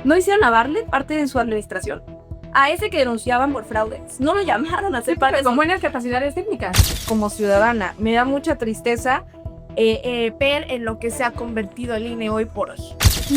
¿No hicieron a Bartlett parte de su administración? A ese que denunciaban por fraudes, no lo llamaron a ser parte con buenas capacidades técnicas. Como ciudadana, me da mucha tristeza ver en lo que se ha convertido el INE hoy por hoy.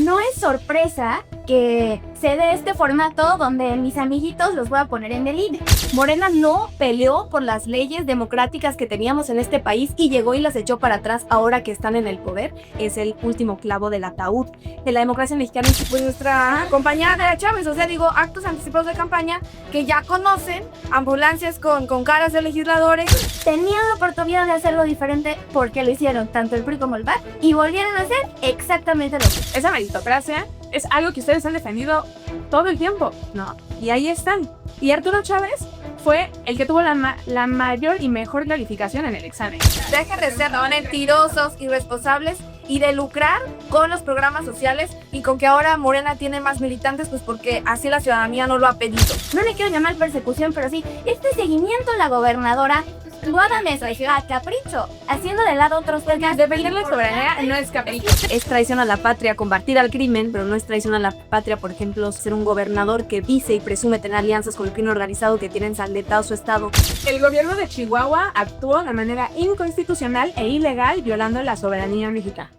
No es sorpresa que se dé este formato donde mis amiguitos los voy a poner en el INE. Morena no peleó por las leyes democráticas que teníamos en este país y llegó y las echó para atrás ahora que están en el poder. Es el último clavo del ataúd de la democracia mexicana. Pues nuestra compañera de Chávez, o sea, digo, actos anticipados de campaña que ya conocen, ambulancias con caras de legisladores. Tenían la oportunidad de hacerlo diferente porque lo hicieron tanto el PRI como el PAN y volvieron a hacer exactamente lo mismo. Esa meritocracia es algo que ustedes han defendido todo el tiempo, ¿no? Y ahí están. Y Arturo Chávez fue el que tuvo la mayor y mejor calificación en el examen. Dejen de ser mentirosos, irresponsables y de lucrar con los programas sociales y con que ahora Morena tiene más militantes, pues porque así la ciudadanía no lo ha pedido. No le quiero llamar persecución, pero sí, este seguimiento a la gobernadora Guadames a capricho, haciendo de lado otros temas. Defender la soberanía no es capricho. Es traición a la patria combatir al crimen, pero no es traición a la patria, por ejemplo, ser un gobernador que dice y presume tener alianzas con el crimen organizado que tiene ensangrentado su estado. El gobierno de Chihuahua actuó de manera inconstitucional e ilegal, violando la soberanía mexicana.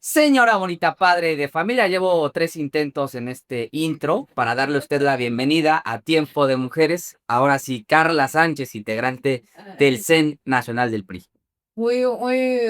Señora bonita padre de familia, llevo 3 intentos en este intro para darle a usted la bienvenida a Tiempo de Mujeres. Ahora sí, Carla Sánchez, integrante del CEN Nacional del PRI. Muy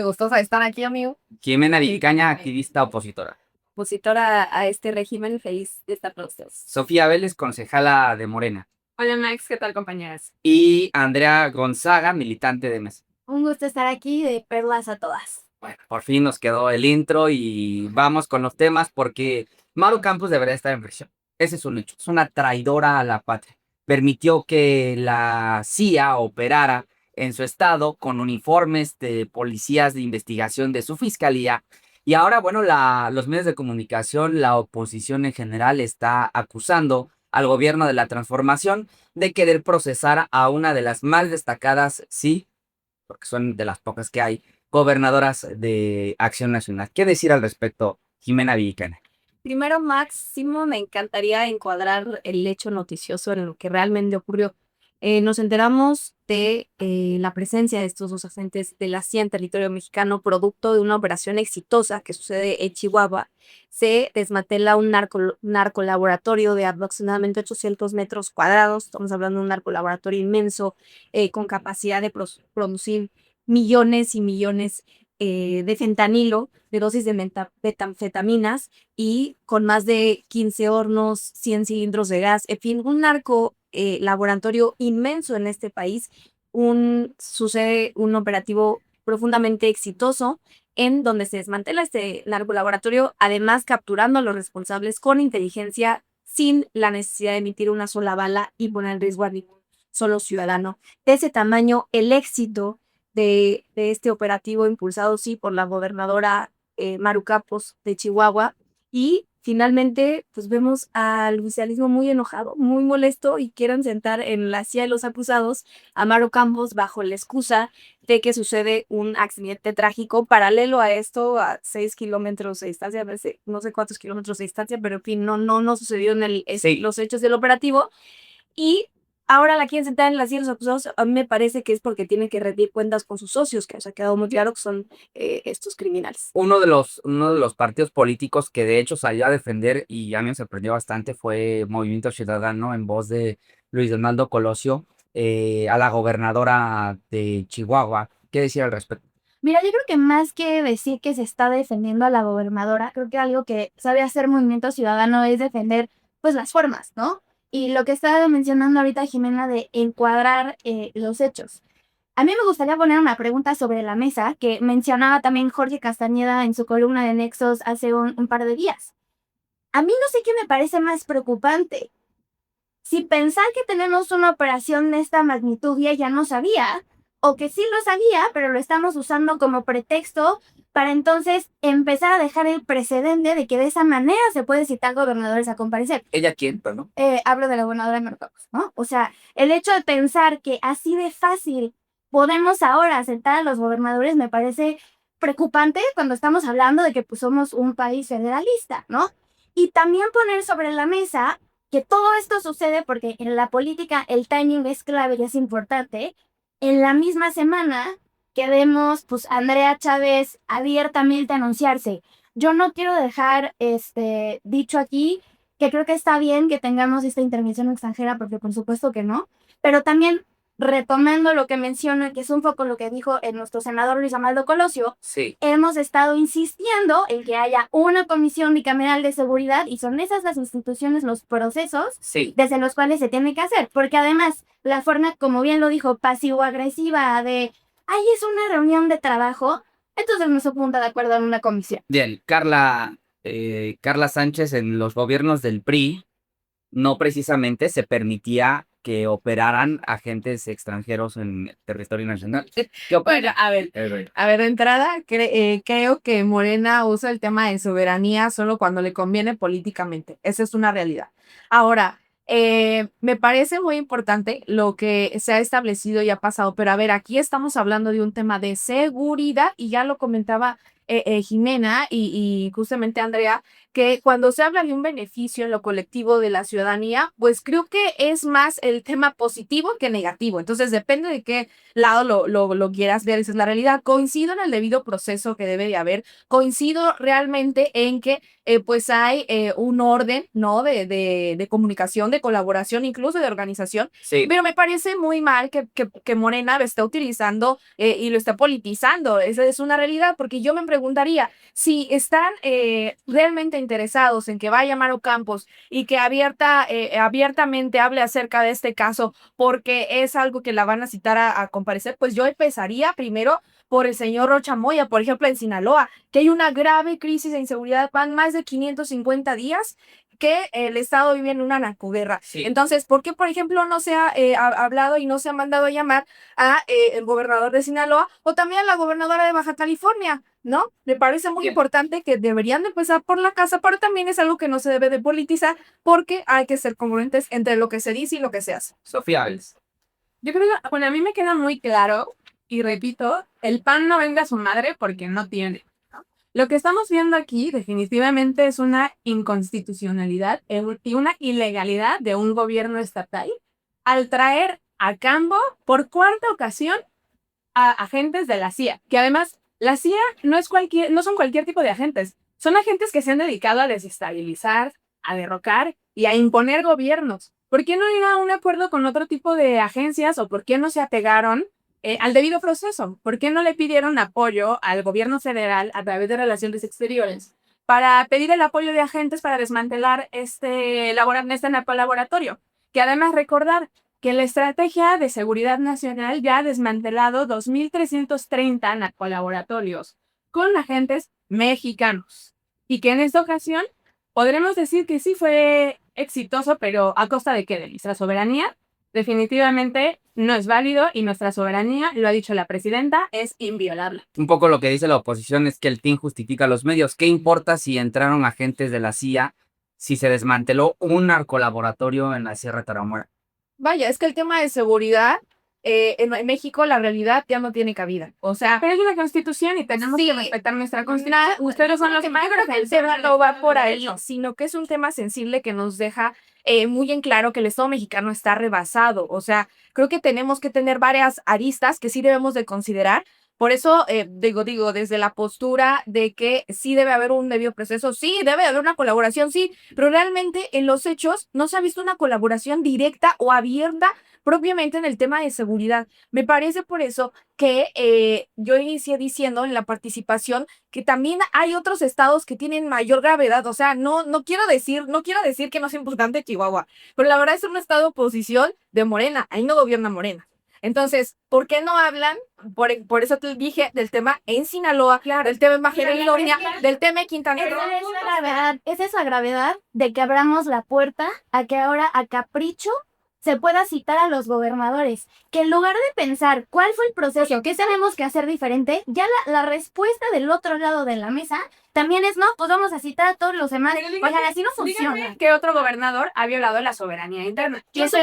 gustosa de estar aquí, amigo. Jimena Vicaña, activista opositora. Opositora a este régimen, feliz de estar con ustedes. Sofía Vélez, concejala de Morena. Hola Max, ¿qué tal compañeras? Y Andrea Gonzaga, militante de MES. Un gusto estar aquí, de perlas a todas. Bueno, por fin nos quedó el intro y vamos con los temas porque Maru Campos debería estar en prisión. Ese es un hecho. Es una traidora a la patria. Permitió que la CIA operara en su estado con uniformes de policías de investigación de su fiscalía. Y ahora, bueno, los medios de comunicación, la oposición en general está acusando al gobierno de la transformación de querer procesar a una de las más destacadas, sí, porque son de las pocas que hay, gobernadoras de Acción Nacional. ¿Qué decir al respecto, Jimena Villicana? Primero, Máximo, me encantaría encuadrar el hecho noticioso en lo que realmente ocurrió. Nos enteramos de la presencia de estos 2 agentes de la CIA en territorio mexicano, producto de una operación exitosa que sucede en Chihuahua. Se desmantela un narcolaboratorio de aproximadamente 800 metros cuadrados. Estamos hablando de un narcolaboratorio inmenso, con capacidad de producir millones y millones de fentanilo, de dosis de metanfetaminas y con más de 15 hornos, 100 cilindros de gas, en fin, un narco laboratorio inmenso en este país. Sucede un operativo profundamente exitoso en donde se desmantela este narcolaboratorio, además capturando a los responsables con inteligencia sin la necesidad de emitir una sola bala y poner en riesgo a ningún solo ciudadano. De ese tamaño, el éxito de este operativo impulsado, sí, por la gobernadora Maru Campos de Chihuahua. Y finalmente, pues vemos al oficialismo muy enojado, muy molesto y quieren sentar en la silla de los acusados a Maru Campos bajo la excusa de que sucede un accidente trágico paralelo a esto, a 6 kilómetros de distancia, no sé cuántos kilómetros de distancia, pero en fin, no sucedió en Sí. los hechos del operativo. Y ahora la quieren sentar en la silla de los acusados. A mí me parece que es porque tienen que rendir cuentas con sus socios, que se ha quedado muy claro que son estos criminales. Uno de los partidos políticos que de hecho salió a defender y a mí me sorprendió bastante fue Movimiento Ciudadano en voz de Luis Donaldo Colosio, a la gobernadora de Chihuahua. ¿Qué decir al respecto? Mira, yo creo que más que decir que se está defendiendo a la gobernadora, creo que algo que sabe hacer Movimiento Ciudadano es defender, pues, las formas, ¿no? Y lo que estaba mencionando ahorita Jimena de encuadrar los hechos. A mí me gustaría poner una pregunta sobre la mesa que mencionaba también Jorge Castañeda en su columna de Nexos hace un par de días. A mí no sé qué me parece más preocupante. Si pensar que tenemos una operación de esta magnitud y ella no sabía, o que sí lo sabía, pero lo estamos usando como pretexto para entonces empezar a dejar el precedente de que de esa manera se puede citar gobernadores a comparecer. ¿Ella quién? Perdón. Hablo de la gobernadora de Marruecos, ¿no? O sea, el hecho de pensar que así de fácil podemos ahora sentar a los gobernadores me parece preocupante cuando estamos hablando de que pues, somos un país federalista, ¿no? Y también poner sobre la mesa que todo esto sucede porque en la política el timing es clave y es importante. En la misma semana que vemos pues Andrea Chávez abiertamente anunciarse. Yo no quiero dejar dicho aquí que creo que está bien que tengamos esta intervención extranjera, porque por supuesto que no, pero también retomando lo que menciono, que es un poco lo que dijo nuestro senador Luis Amaldo Colosio, Sí. hemos estado insistiendo en que haya una comisión bicameral de seguridad y son esas las instituciones, los procesos Sí. desde los cuales se tiene que hacer, porque además la forma, como bien lo dijo, pasivo-agresiva de, ay, es una reunión de trabajo, entonces no se punta de acuerdo en una comisión. Bien, Carla Sánchez en los gobiernos del PRI no precisamente se permitía que operaran agentes extranjeros en el territorio nacional. ¿Qué Bueno, opina? a ver, de entrada, creo que Morena usa el tema de soberanía solo cuando le conviene políticamente. Esa es una realidad. Ahora, me parece muy importante lo que se ha establecido y ha pasado, pero a ver, aquí estamos hablando de un tema de seguridad y ya lo comentaba Jimena y justamente Andrea, que cuando se habla de un beneficio en lo colectivo de la ciudadanía, pues creo que es más el tema positivo que negativo. Entonces depende de qué lado lo quieras ver, esa es la realidad. Coincido en el debido proceso que debe de haber, coincido realmente en que pues hay un orden, ¿no? De comunicación, de colaboración, incluso de organización, Sí. pero me parece muy mal que Morena lo esté utilizando y lo está politizando. Esa es una realidad, porque yo me preguntaría si están realmente interesados en que vaya Maru Campos y que abiertamente hable acerca de este caso porque es algo que la van a citar a comparecer, pues yo empezaría primero por el señor Rocha Moya, por ejemplo, en Sinaloa, que hay una grave crisis de inseguridad, van más de 550 días que el Estado vive en una narcoguerra. Sí. Entonces, ¿por qué, por ejemplo, no se ha hablado y no se ha mandado a llamar a el gobernador de Sinaloa o también a la gobernadora de Baja California? ¿No? Me parece muy Bien. importante que deberían de empezar por la casa, pero también es algo que no se debe de politizar porque hay que ser congruentes entre lo que se dice y lo que se hace. Sofía Áviles. Yo creo que, bueno, a mí me queda muy claro, y repito, el pan no venga a su madre porque no tiene, ¿no? Lo que estamos viendo aquí definitivamente es una inconstitucionalidad y una ilegalidad de un gobierno estatal al traer a campo por cuarta ocasión a agentes de la CIA, que además la CIA no son cualquier tipo de agentes, son agentes que se han dedicado a desestabilizar, a derrocar y a imponer gobiernos. ¿Por qué no ir a un acuerdo con otro tipo de agencias o por qué no se apegaron al debido proceso? ¿Por qué no le pidieron apoyo al gobierno federal a través de Relaciones Exteriores para pedir el apoyo de agentes para desmantelar este narcolaboratorio? Que además recordar que la Estrategia de Seguridad Nacional ya ha desmantelado 2.330 narcolaboratorios con agentes mexicanos y que en esta ocasión podremos decir que sí fue exitoso, pero ¿a costa de qué? ¿De nuestra soberanía? Definitivamente no es válido y nuestra soberanía, lo ha dicho la presidenta, es inviolable. Un poco lo que dice la oposición es que el fin justifica los medios. ¿Qué importa si entraron agentes de la CIA, si se desmanteló un narcolaboratorio en la Sierra Tarahumara? Vaya, es que el tema de seguridad en México la realidad ya no tiene cabida. O sea, pero es una constitución y tenemos que respetar nuestra constitución. Ustedes son los que más creo que el tema no va por ahí, sino que es un tema sensible que nos deja muy en claro que el Estado mexicano está rebasado. O sea, creo que tenemos que tener varias aristas que sí debemos de considerar. Por eso digo, desde la postura de que sí debe haber un debido proceso, sí, debe haber una colaboración, sí, pero realmente en los hechos no se ha visto una colaboración directa o abierta propiamente en el tema de seguridad. Me parece por eso que yo inicié diciendo en la participación que también hay otros estados que tienen mayor gravedad. O sea, no quiero decir que no es importante Chihuahua, pero la verdad es un estado de oposición de Morena, ahí no gobierna Morena. Entonces, ¿por qué no hablan? Por eso te dije del tema en Sinaloa, del tema en Baja California, del tema en Quintana Roo. Esa es la gravedad de que abramos la puerta a que ahora a capricho se pueda citar a los gobernadores, que en lugar de pensar cuál fue el proceso, qué tenemos que hacer diferente, ya la respuesta del otro lado de la mesa también es no, pues vamos a citar a todos los demás. Oigan, así no funciona. Dígame que otro gobernador ha violado la soberanía interna. Que se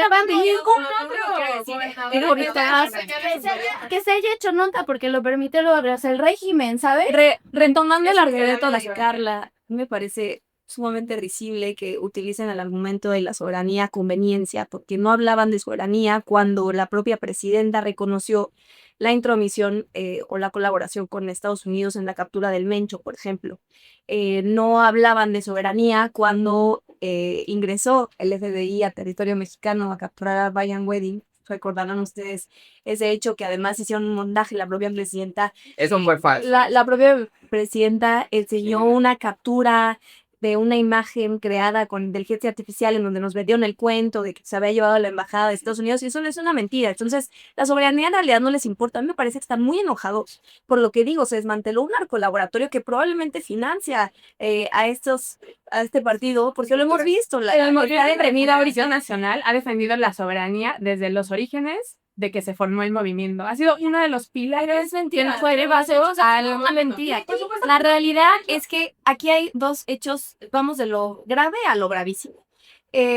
que se haya hecho nota porque lo permite el régimen, ¿sabes? Retomando el argumento de Carla, me parece sumamente risible que utilicen el argumento de la soberanía a conveniencia, porque no hablaban de soberanía cuando la propia presidenta reconoció la intromisión o la colaboración con Estados Unidos en la captura del Mencho, por ejemplo. No hablaban de soberanía cuando ingresó el FBI a territorio mexicano a capturar a Brian Wedding. Recordarán ustedes ese hecho que además hicieron un montaje, la propia presidenta. Eso fue falso. La propia presidenta enseñó una captura de una imagen creada con inteligencia artificial en donde nos vendieron el cuento de que se había llevado a la embajada de Estados Unidos y eso es una mentira. Entonces, la soberanía en realidad no les importa. A mí me parece que están muy enojados por lo que digo. Se desmanteló un narcolaboratorio que probablemente financia a este partido, porque lo hemos visto. El Movimiento de Audición Nacional ha defendido la soberanía desde los orígenes de que se formó el movimiento. Ha sido uno de los pilares que nos fue basados a una mentira. La realidad es que aquí hay dos hechos, vamos de lo grave a lo gravísimo.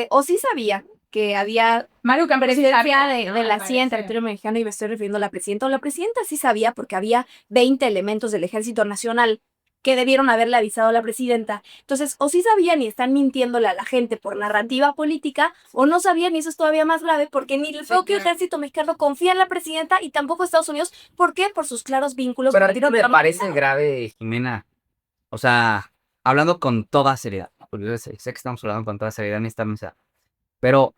O sí sabía que había Maru Campos presencia de la CIA en territorio mexicano, y me estoy refiriendo a la presidenta, o la presidenta sí sabía porque había 20 elementos del Ejército Nacional que debieron haberle avisado a la presidenta. Entonces, o sí sabían y están mintiéndole a la gente por narrativa política, o no sabían, y eso es todavía más grave, porque ni el propio Ejército Mexicano confía en la presidenta y tampoco Estados Unidos. ¿Por qué? Por sus claros vínculos. Pero a ti no me parece grave, Jimena. O sea, hablando con toda seriedad, porque yo sé que estamos hablando con toda seriedad en esta mesa, pero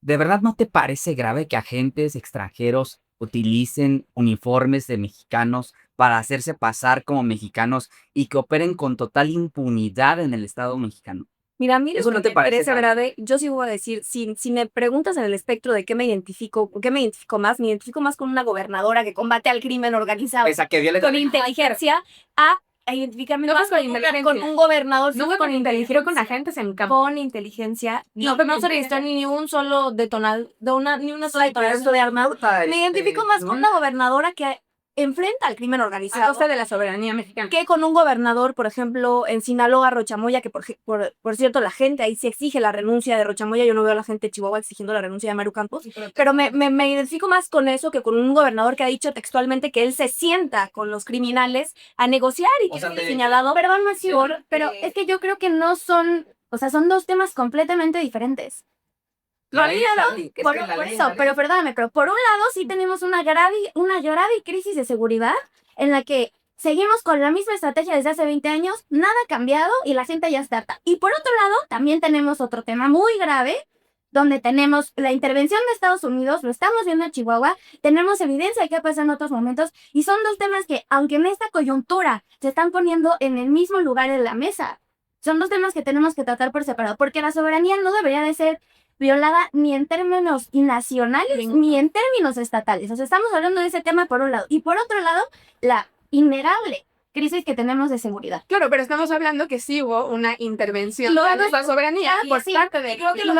¿de verdad no te parece grave que agentes extranjeros utilicen uniformes de mexicanos para hacerse pasar como mexicanos y que operen con total impunidad en el Estado mexicano? Mira, a mí ¿Eso no te parece grave? Yo sí voy a decir, si me preguntas en el espectro de qué me identifico más, me identifico más con una gobernadora que combate al crimen organizado Esa que viola con inteligencia a identificarme más con un gobernador. No fue con inteligencia, con agentes en campo. Con inteligencia. No se registró ni un solo detonador, ni una sola detonación de armas. Me identifico más con una gobernadora que enfrenta al crimen A organizado costa de la soberanía mexicana. que con un gobernador, por ejemplo, en Sinaloa, Rochamoya, que por cierto, la gente ahí sí exige la renuncia de Rochamoya. Yo no veo a la gente de Chihuahua exigiendo la renuncia de Maru Campos, pero me identifico más con eso que con un gobernador que ha dicho textualmente que él se sienta con los criminales a negociar y que es señalado. Perdón, Maciú, pero es que yo creo que no son, o sea, son dos temas completamente diferentes. Por eso, pero perdóname, pero por un lado sí tenemos una grave crisis de seguridad en la que seguimos con la misma estrategia desde hace 20 años, nada ha cambiado y la gente ya está harta. Y por otro lado, también tenemos otro tema muy grave, donde tenemos la intervención de Estados Unidos, lo estamos viendo en Chihuahua, tenemos evidencia de qué pasa en otros momentos, y son dos temas que, aunque en esta coyuntura se están poniendo en el mismo lugar en la mesa, son dos temas que tenemos que tratar por separado, porque la soberanía no debería de ser violada ni en términos nacionales ni en términos estatales. O sea, estamos hablando de ese tema por un lado. Y por otro lado, la innegable crisis que tenemos de seguridad. Claro, pero estamos hablando que sí hubo una intervención de nuestra soberanía por parte de... Creo que lo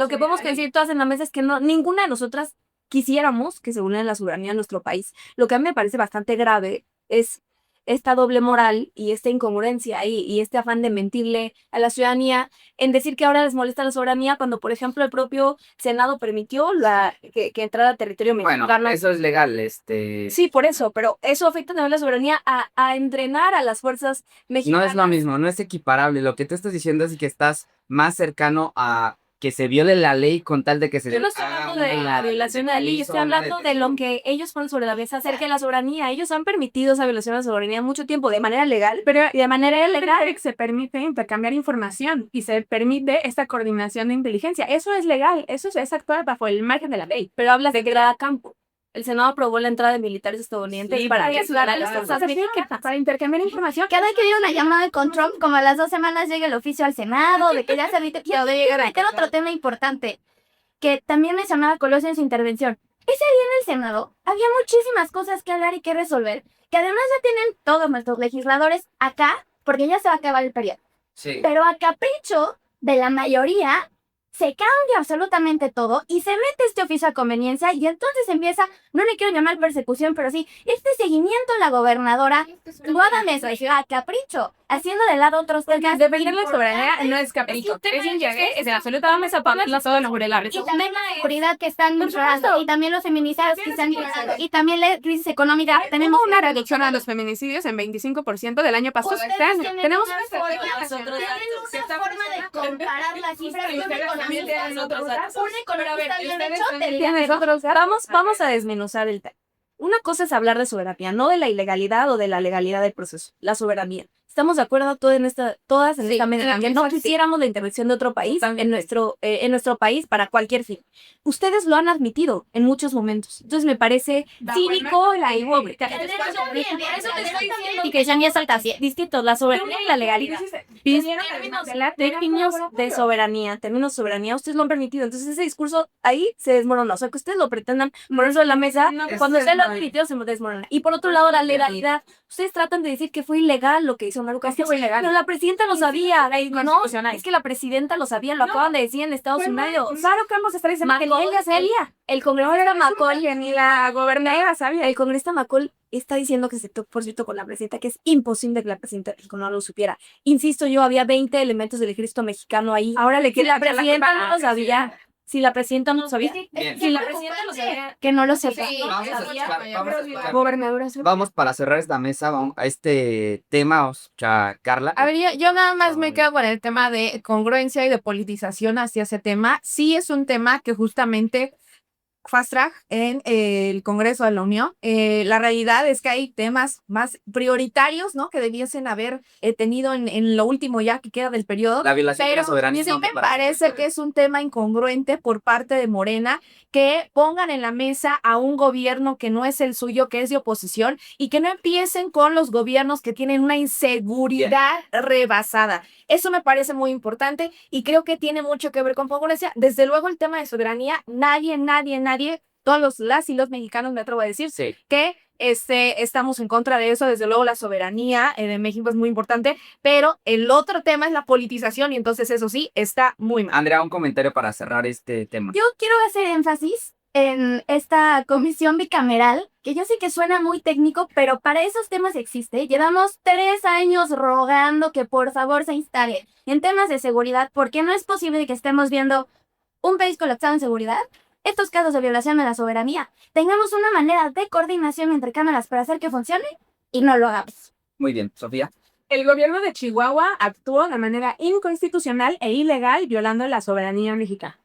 que podemos decir todas en la mesa es que ninguna de nosotras quisiéramos que se uniera la soberanía a nuestro país. Lo que a mí me parece bastante grave es esta doble moral y esta incongruencia y este afán de mentirle a la ciudadanía en decir que ahora les molesta la soberanía cuando, por ejemplo, el propio Senado permitió que entrara a territorio mexicano. Bueno, eso es legal, Sí, por eso, pero eso afecta también la soberanía a entrenar a las fuerzas mexicanas. No es lo mismo, no es equiparable. Lo que tú estás diciendo es que estás más cercano a que se viole la ley con tal de que se... Yo no estoy hablando de la violación de la ley, estoy hablando de lo que ellos ponen sobre la mesa acerca de la soberanía. Ellos han permitido esa violación de la soberanía mucho tiempo de manera legal, pero y de manera ilegal. Se permite intercambiar información y se permite esta coordinación de inteligencia. Eso es legal, eso es actuar bajo el margen de la ley. Pero hablas de entrada a campo. El Senado aprobó la entrada de militares estadounidenses para ayudar a las fuerzas mexicanas. Para intercambiar información. Cada vez que viene una llamada con Trump, como a las 2 semanas llega el oficio al Senado, de que ya se evite, quiero meter otro tema importante. que también mencionaba Colosio en su intervención. Ese día en el Senado había muchísimas cosas que hablar y que resolver, que además ya tienen todos nuestros legisladores acá, porque ya se va a acabar el periodo. Sí. Pero a capricho de la mayoría, se cambia absolutamente todo y se mete este oficio a conveniencia y entonces empieza, no le quiero llamar persecución, pero sí, este seguimiento a la gobernadora Guada Mesa, a capricho, haciendo de lado otros temas. Defender la soberanía no es capricho. Es interés, es absolutamente para todos los burelares. Y también la seguridad que están ignorando, y también los feminicidios que están ignorando, y también la crisis económica. Tenemos una reducción a los feminicidios en 25% del año pasado. Tenemos una forma de comparar las cifras con Vamos a desmenuzar el tema. Una cosa es hablar de soberanía, no de la ilegalidad o de la legalidad del proceso, la soberanía. Estamos de acuerdo todas en esta mesa, que no quisiéramos la intervención de otro país en nuestro país para cualquier fin. Ustedes lo han admitido en muchos momentos. Entonces me parece cínico y pobre. Y que ya ni es distinto, la soberanía y la legalidad. Términos de soberanía, ustedes lo han permitido. Entonces ese discurso ahí se desmorona. O sea, que ustedes lo pretendan poner sobre la mesa, cuando ustedes lo han permitido se desmorona. Y por otro lado, la legalidad. Ustedes tratan de decir que fue ilegal lo que hizo Maru Campos. Pero la presidenta lo sabía. No, es que la presidenta lo sabía, lo acaban de decir en Estados Unidos. Maru Campos está diciendo que ella sabía. El congresista McCall, ni la gobernadora sabía. El congresista McCall está diciendo que se tocó, por cierto, con la presidenta, que es imposible que la presidenta no lo supiera. Insisto yo, había 20 elementos del ejército mexicano ahí. Ahora le Si la presidenta no lo sabía. Si la presidenta no lo sabía. Bien. Si la presidenta lo sabía. que no lo sepa. Vamos a escuchar. Gobernadora. Vamos para cerrar esta mesa, vamos a este tema, vamos a escuchar, Carla. A ver, yo nada más me quedo con el tema de congruencia y de politización hacia ese tema. Sí es un tema que justamente fast track en el Congreso de la Unión. La realidad es que hay temas más prioritarios, ¿no? Que debiesen haber tenido en lo último ya que queda del periodo. La violación de la Pero soberanía. sí me parece que es un tema incongruente por parte de Morena que pongan en la mesa a un gobierno que no es el suyo, que es de oposición, y que no empiecen con los gobiernos que tienen una inseguridad rebasada. Eso me parece muy importante y creo que tiene mucho que ver con congruencia. Desde luego el tema de soberanía, nadie, todos las y los mexicanos, me atrevo a decir, Sí. que estamos en contra de eso. Desde luego la soberanía de México es muy importante, pero el otro tema es la politización y entonces eso sí está muy mal. Andrea, un comentario para cerrar este tema. Yo quiero hacer énfasis en esta comisión bicameral, que yo sé que suena muy técnico, pero para esos temas existe. Llevamos 3 años rogando que por favor se instale en temas de seguridad, porque no es posible que estemos viendo un país colapsado en seguridad. Estos casos de violación de la soberanía, tengamos una manera de coordinación entre cámaras para hacer que funcione y no lo hagamos. Muy bien, Sofía. El gobierno de Chihuahua actuó de manera inconstitucional e ilegal violando la soberanía mexicana.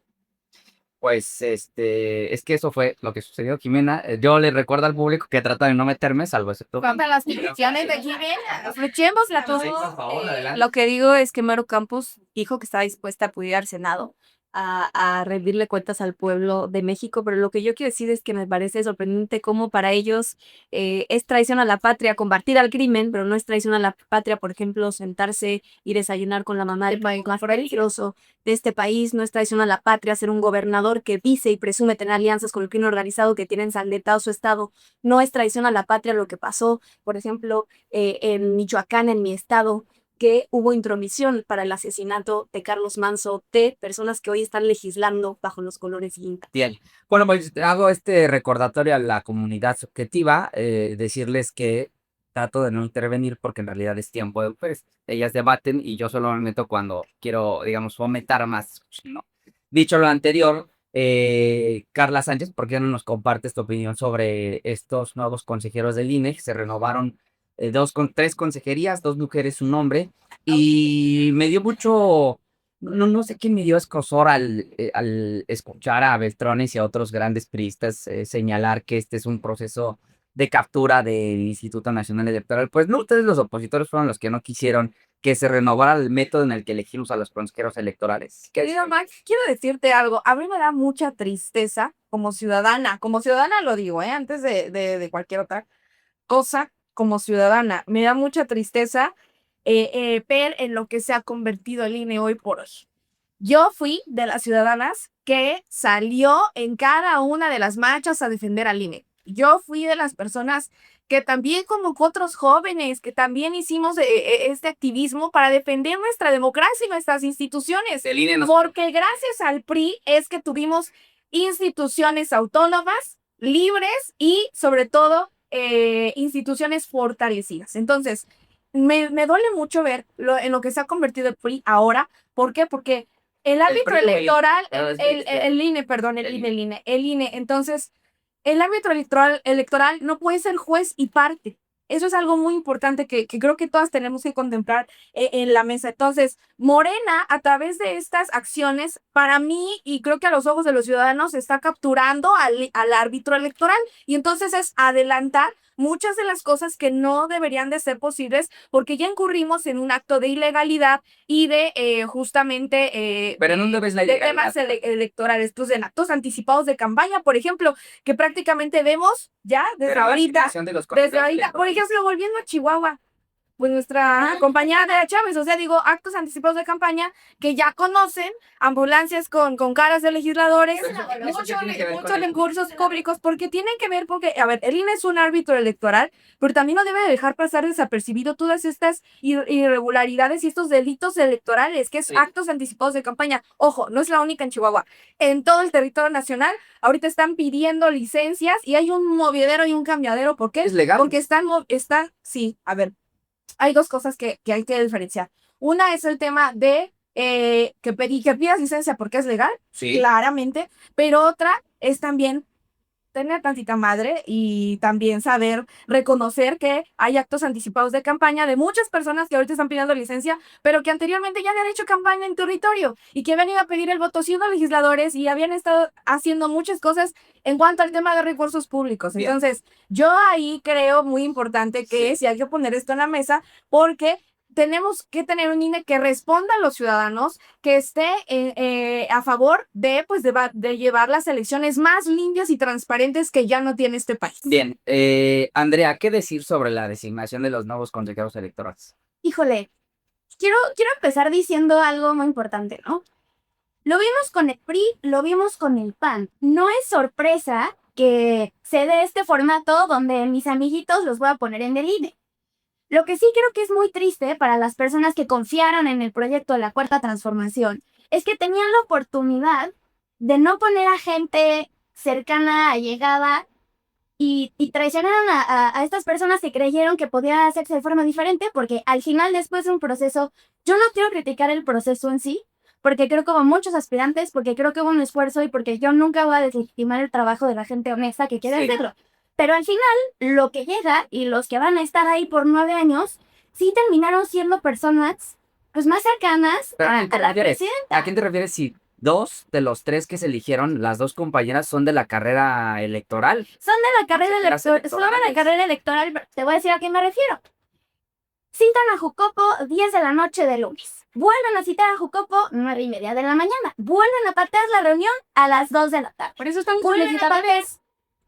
Pues es que eso fue lo que sucedió, Jimena. Yo le recuerdo al público que trata de no meterme, salvo ese toque. Contra las peticiones de Jimena. Escuchémosla todo. Sí, por favor, adelante. Lo que digo es que Maru Campos dijo que estaba dispuesta a acudir al Senado a rendirle cuentas al pueblo de México, pero lo que yo quiero decir es que me parece sorprendente cómo para ellos es traición a la patria combatir al crimen, pero no es traición a la patria, por ejemplo, sentarse y desayunar con la mamá del país más peligroso de este país, no es traición a la patria ser un gobernador que dice y presume tener alianzas con el crimen organizado que tiene ensangrentado su estado, no es traición a la patria lo que pasó, por ejemplo, en Michoacán, en mi estado, que hubo intromisión para el asesinato de Carlos Manzo, de personas que hoy están legislando bajo los colores guinda. Bien. Bueno, pues hago este recordatorio a la comunidad subjetiva, decirles que trato de no intervenir porque en realidad es tiempo de pues ellas debaten y yo solo me meto cuando quiero, digamos, fomentar más, ¿no? Dicho lo anterior, Carla Sánchez, ¿por qué no nos compartes tu opinión sobre estos nuevos consejeros del INE? Se renovaron 3 consejerías, 2 mujeres, un hombre, y me dio mucho, no sé qué me dio escozor al escuchar a Beltrones y a otros grandes priistas señalar que este es un proceso de captura del Instituto Nacional Electoral. Pues no, ustedes los opositores fueron los que no quisieron que se renovara el método en el que elegimos a los consejeros electorales. Querido Max, quiero decirte algo. A mí me da mucha tristeza como ciudadana lo digo, antes de cualquier otra cosa, como ciudadana, me da mucha tristeza ver en lo que se ha convertido el INE hoy por hoy. Yo fui de las ciudadanas que salió en cada una de las marchas a defender al INE. Yo fui de las personas que también, como otros jóvenes, que también hicimos este activismo para defender nuestra democracia y nuestras instituciones. El INE nos... Porque gracias al PRI es que tuvimos instituciones autónomas, libres y sobre todo instituciones fortalecidas. Entonces, me duele mucho ver en lo que se ha convertido el PRI ahora. ¿Por qué? Porque el árbitro PRI, electoral, el el INE. Entonces, el árbitro electoral no puede ser juez y parte. Eso es algo muy importante que creo que todas tenemos que contemplar en la mesa. Entonces, Morena, a través de estas acciones, para mí, y creo que a los ojos de los ciudadanos, está capturando al árbitro electoral. Y entonces es adelantar muchas de las cosas que no deberían de ser posibles porque ya incurrimos en un acto de ilegalidad y de justamente Pero no debes la de ilegalidad. temas electorales, pues en actos anticipados de campaña, por ejemplo, que prácticamente vemos ya desde Pero la ahorita, asignación de los consejeros por ejemplo, volviendo a Chihuahua, pues nuestra compañera de Chávez, o sea, digo, actos anticipados de campaña que ya conocen, ambulancias con caras de legisladores, muchos recursos públicos, porque tienen que ver, porque, a ver, el INE es un árbitro electoral, pero también no debe dejar pasar desapercibido todas estas irregularidades y estos delitos electorales, que es actos anticipados de campaña. Ojo, no es la única en Chihuahua. En todo el territorio nacional, ahorita están pidiendo licencias y hay un movedero y un cambiadero. ¿Por qué? ¿Es legal? Porque sí, a ver, hay dos cosas que hay que diferenciar. Una es el tema de que pidas licencia porque es legal, Sí. claramente, pero otra es también tener tantita madre y también saber reconocer que hay actos anticipados de campaña de muchas personas que ahorita están pidiendo licencia, pero que anteriormente ya habían hecho campaña en territorio y que habían ido a pedir el voto siendo legisladores y habían estado haciendo muchas cosas en cuanto al tema de recursos públicos. Bien. Entonces, yo ahí creo muy importante que sí hay que poner esto en la mesa porque tenemos que tener un INE que responda a los ciudadanos, que esté a favor de, pues, de llevar las elecciones más limpias y transparentes que ya no tiene este país. Bien, Andrea, ¿qué decir sobre la designación de los nuevos consejeros electorales? Híjole, quiero empezar diciendo algo muy importante, ¿no? Lo vimos con el PRI, lo vimos con el PAN. No es sorpresa que se dé este formato donde mis amiguitos los voy a poner en el INE. Lo que sí creo que es muy triste para las personas que confiaron en el proyecto de la Cuarta Transformación es que tenían la oportunidad de no poner a gente cercana, allegada, y traicionaron a estas personas que creyeron que podía hacerse de forma diferente, porque al final, después de un proceso, yo no quiero criticar el proceso en sí, porque creo que hubo muchos aspirantes, porque creo que hubo un esfuerzo y porque yo nunca voy a deslegitimar el trabajo de la gente honesta que quiere Sí. hacerlo. Pero al final, lo que llega y los que van a estar ahí por 9 años, sí terminaron siendo personas pues más cercanas Pero, a ¿a quién te la refieres? presidenta. ¿A quién te refieres si 2 de los 3 que se eligieron, las 2 compañeras, son de la carrera electoral? Son de la carrera Consejeras electoral. Son de la electorales. carrera electoral. Pero te voy a decir a quién me refiero. Citan a Jucopo 10 de la noche de lunes. Vuelven a citar a Jucopo 9:30 de la mañana. Vuelven a patear la reunión a las 2 de la tarde. Por eso están Vuelven a patear.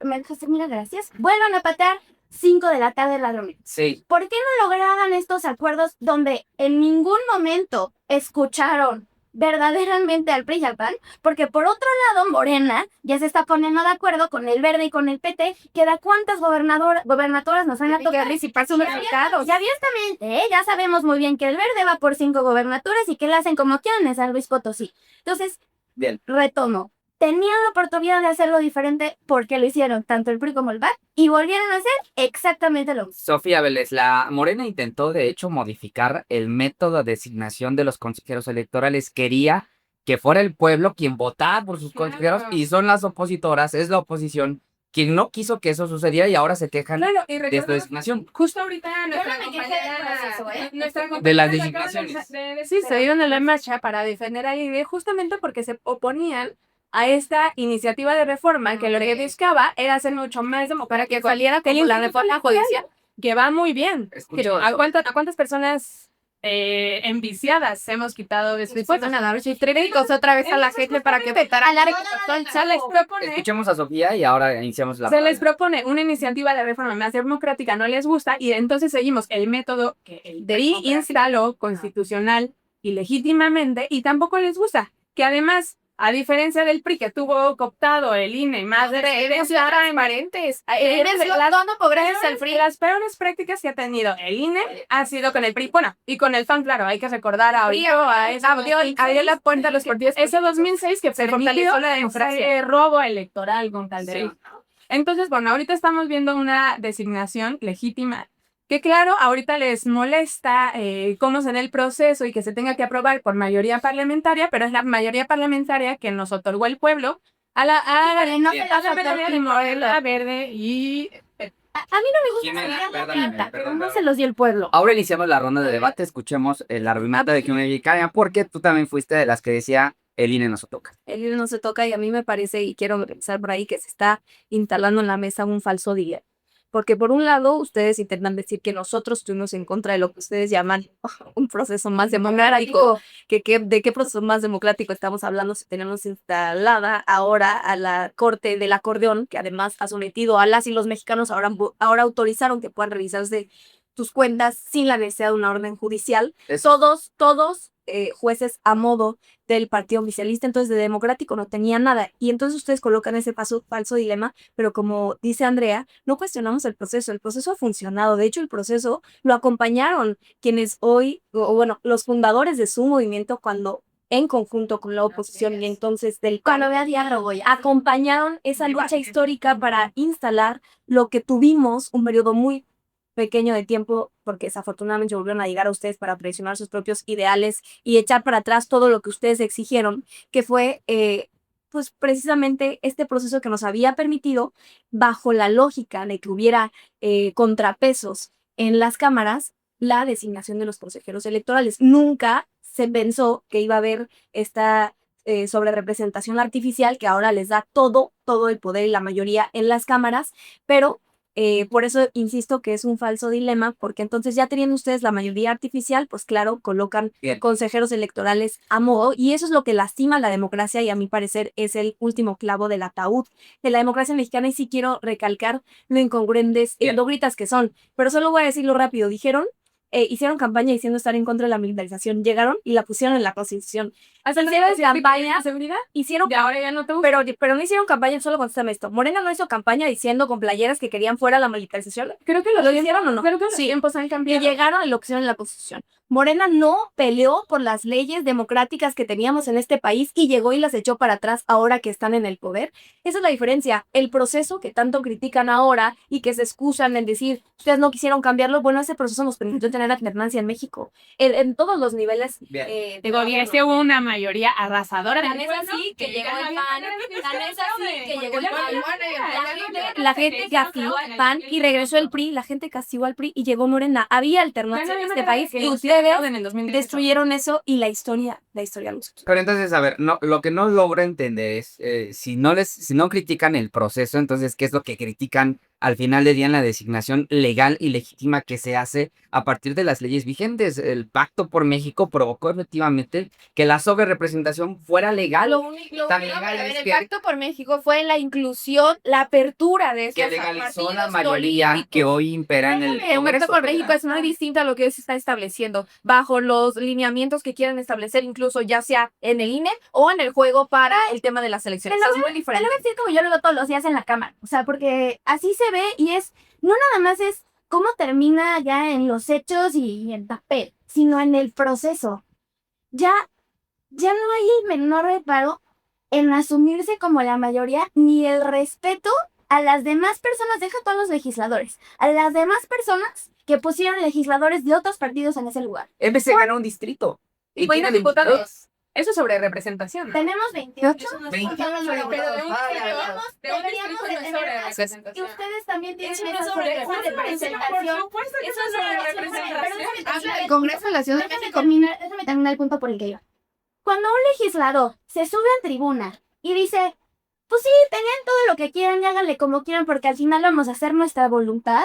¿Me dejaste? Mira, gracias. Vuelven a patear 5 de la tarde la reunión. Sí. ¿Por qué no lograban estos acuerdos donde en ningún momento escucharon verdaderamente al PRI y al PAN? Porque por otro lado, Morena ya se está poniendo de acuerdo con el Verde y con el PT, que da cuántas gobernaturas nos van a tocar. Y abiertamente, ya sabemos muy bien que el Verde va por 5 gobernaturas y que le hacen como quieran en San Luis Potosí. Entonces, Bien. retomo. Tenían la oportunidad de hacerlo diferente porque lo hicieron tanto el PRI como el PAN y volvieron a hacer exactamente lo mismo. Sofía Vélez, la Morena intentó de hecho modificar el método de designación de los consejeros electorales. Quería que fuera el pueblo quien votara por sus consejeros y son las opositoras, es la oposición quien no quiso que eso sucediera y ahora se quejan Claro, y de esta recuerdo, designación. justo ahorita nuestra no me quejé del proceso, compañera, ¿eh? nuestra De las compañera acaba designaciones. de decir, se dieron en la marcha para defender a INE justamente porque se oponían a esta iniciativa de reforma que lo que buscaba era hacer mucho más para que saliera como la reforma judicial, que va muy bien. Escucha Pero eso. ¿a cuántas personas enviciadas hemos quitado de su puesto? A dar tríticos otra vez a la gente para que votara. Se les propone Escuchemos a Sofía y ahora iniciamos la se les propone una iniciativa de reforma más democrática, no les gusta, y entonces seguimos el método que el PRI instaló constitucional y legítimamente, y tampoco les gusta. Que además, A diferencia del PRI, que tuvo cooptado el INE más de Eres transparentes. Eres gracias al free. las peores prácticas que ha tenido el INE ha sido con el PRI. Bueno, y con el FAN, claro, hay que recordar ahorita Abrió la puerta a los partidos. ese 2006 que Se permitió fortaleció la democracia. ese robo electoral con Calderón. Entonces, bueno, ahorita estamos viendo una designación legítima que claro, ahorita les molesta cómo se da el proceso y que se tenga que aprobar por mayoría parlamentaria, pero es la mayoría parlamentaria que nos otorgó el pueblo a la no se las mayoría de Morena, Verde y... A mí no me gusta ¿Quién que era? digan la Perdóname, pinta, pero perdón, no perdón. se los dio el pueblo. Ahora iniciamos la ronda de debate, escuchemos el argumento de Kimberly Villarcaña, porque tú también fuiste de las que decía el INE no se toca. El INE no se toca y a mí me parece, y quiero empezar por ahí, que se está instalando en la mesa un falso dilema. Porque por un lado, ustedes intentan decir que nosotros estuvimos en contra de lo que ustedes llaman un proceso más democrático. ¿De qué proceso más democrático estamos hablando si tenemos instalada ahora a la Corte del Acordeón, que además ha sometido a las y los mexicanos, ahora autorizaron que puedan revisarse tus cuentas sin la necesidad de una orden judicial? Todos jueces a modo del partido oficialista, entonces de democrático no tenía nada. Y entonces ustedes colocan ese falso dilema, pero como dice Andrea, no cuestionamos el proceso ha funcionado. De hecho, el proceso lo acompañaron quienes hoy, o bueno, los fundadores de su movimiento cuando en conjunto con la oposición y entonces del PAN, Cuando vea diálogo ya. acompañaron esa lucha histórica para instalar lo que tuvimos un periodo muy pequeño de tiempo, porque desafortunadamente volvieron a llegar a ustedes para presionar sus propios ideales y echar para atrás todo lo que ustedes exigieron, que fue pues precisamente este proceso que nos había permitido, bajo la lógica de que hubiera contrapesos en las cámaras, la designación de los consejeros electorales. Nunca se pensó que iba a haber esta sobre representación artificial que ahora les da todo el poder y la mayoría en las cámaras, pero por eso insisto que es un falso dilema, porque entonces ya teniendo ustedes la mayoría artificial, pues claro, colocan Bien. consejeros electorales a modo, y eso es lo que lastima la democracia y a mi parecer es el último clavo del ataúd de la democracia mexicana. Y sí quiero recalcar lo incongruentes y Bien. hipócritas que son, pero solo voy a decirlo rápido. Hicieron campaña diciendo estar en contra de la militarización, llegaron y la pusieron en la Constitución. Hicieron campaña, seguridad hicieron y ahora ya no te gusta. pero no hicieron campaña, solo contéstame esto. Morena no hizo campaña diciendo con playeras que querían fuera la militarización. Creo que ¿Lo hicieron o no? Creo que los Sí. tiempos han Y cambiado. llegaron y lo pusieron en la Constitución. Morena no peleó por las leyes democráticas que teníamos en este país y llegó y las echó para atrás ahora que están en el poder. Esa es la diferencia. El proceso que tanto critican ahora y que se excusan en decir, ustedes no quisieron cambiarlo, bueno, ese proceso nos permitió tener alternancia en México. En todos los niveles Bien. de Digo, bien, sí hubo una mayoría arrasadora. Tan del es pueblo así que llegó el PAN, tan es así que llegó el Ya PAN. no- La gente castigó al PAN y regresó el PRI, la gente castigó al PRI y llegó Morena. Había alternancia en este país y ustedes en el 2018. destruyeron eso y la historia lo supo. Pero entonces, a ver, lo que no logro entender es, si no critican el proceso, entonces, ¿qué es lo que critican al final del día en la designación legal y legítima que se hace a partir de las leyes vigentes? El Pacto por México provocó efectivamente que la sobrerepresentación fuera legal. Lo único Tan que legal es el que- Pacto por México fue la inclusión, la apertura de Que estos legalizó la partidos mayoría políticos. que hoy impera en el Un Pacto Congreso por México Federal. es muy distinto a lo que hoy se está estableciendo, bajo los lineamientos que quieren establecer, incluso ya sea en el INE o en el juego para el tema de las elecciones. Te lo Es muy Te lo diferente. voy a decir como yo lo veo todos los días en la cámara. O sea, porque así se ve y no nada más es cómo termina ya en los hechos y en papel, sino en el proceso. Ya no hay el menor reparo en asumirse como la mayoría ni el respeto a las demás personas, deja a todos los legisladores, a las demás personas que pusieron legisladores de otros partidos en ese lugar. MC ganó un distrito. Y Bueno, tiene diputados. Eso sobre representación. ¿no? Tenemos 28. Pero de un Deberíamos- distrito no es sobre Y representación. ustedes también tienen Eso no esa es sobre representación. Por supuesto que eso es sobre representación. Habla del Congreso de la Ciudad de México. Déjame terminar el punto por el que iba. Cuando un legislador se sube a tribuna y dice, pues sí, tengan todo lo que quieran y háganle como quieran porque al final vamos a hacer nuestra voluntad.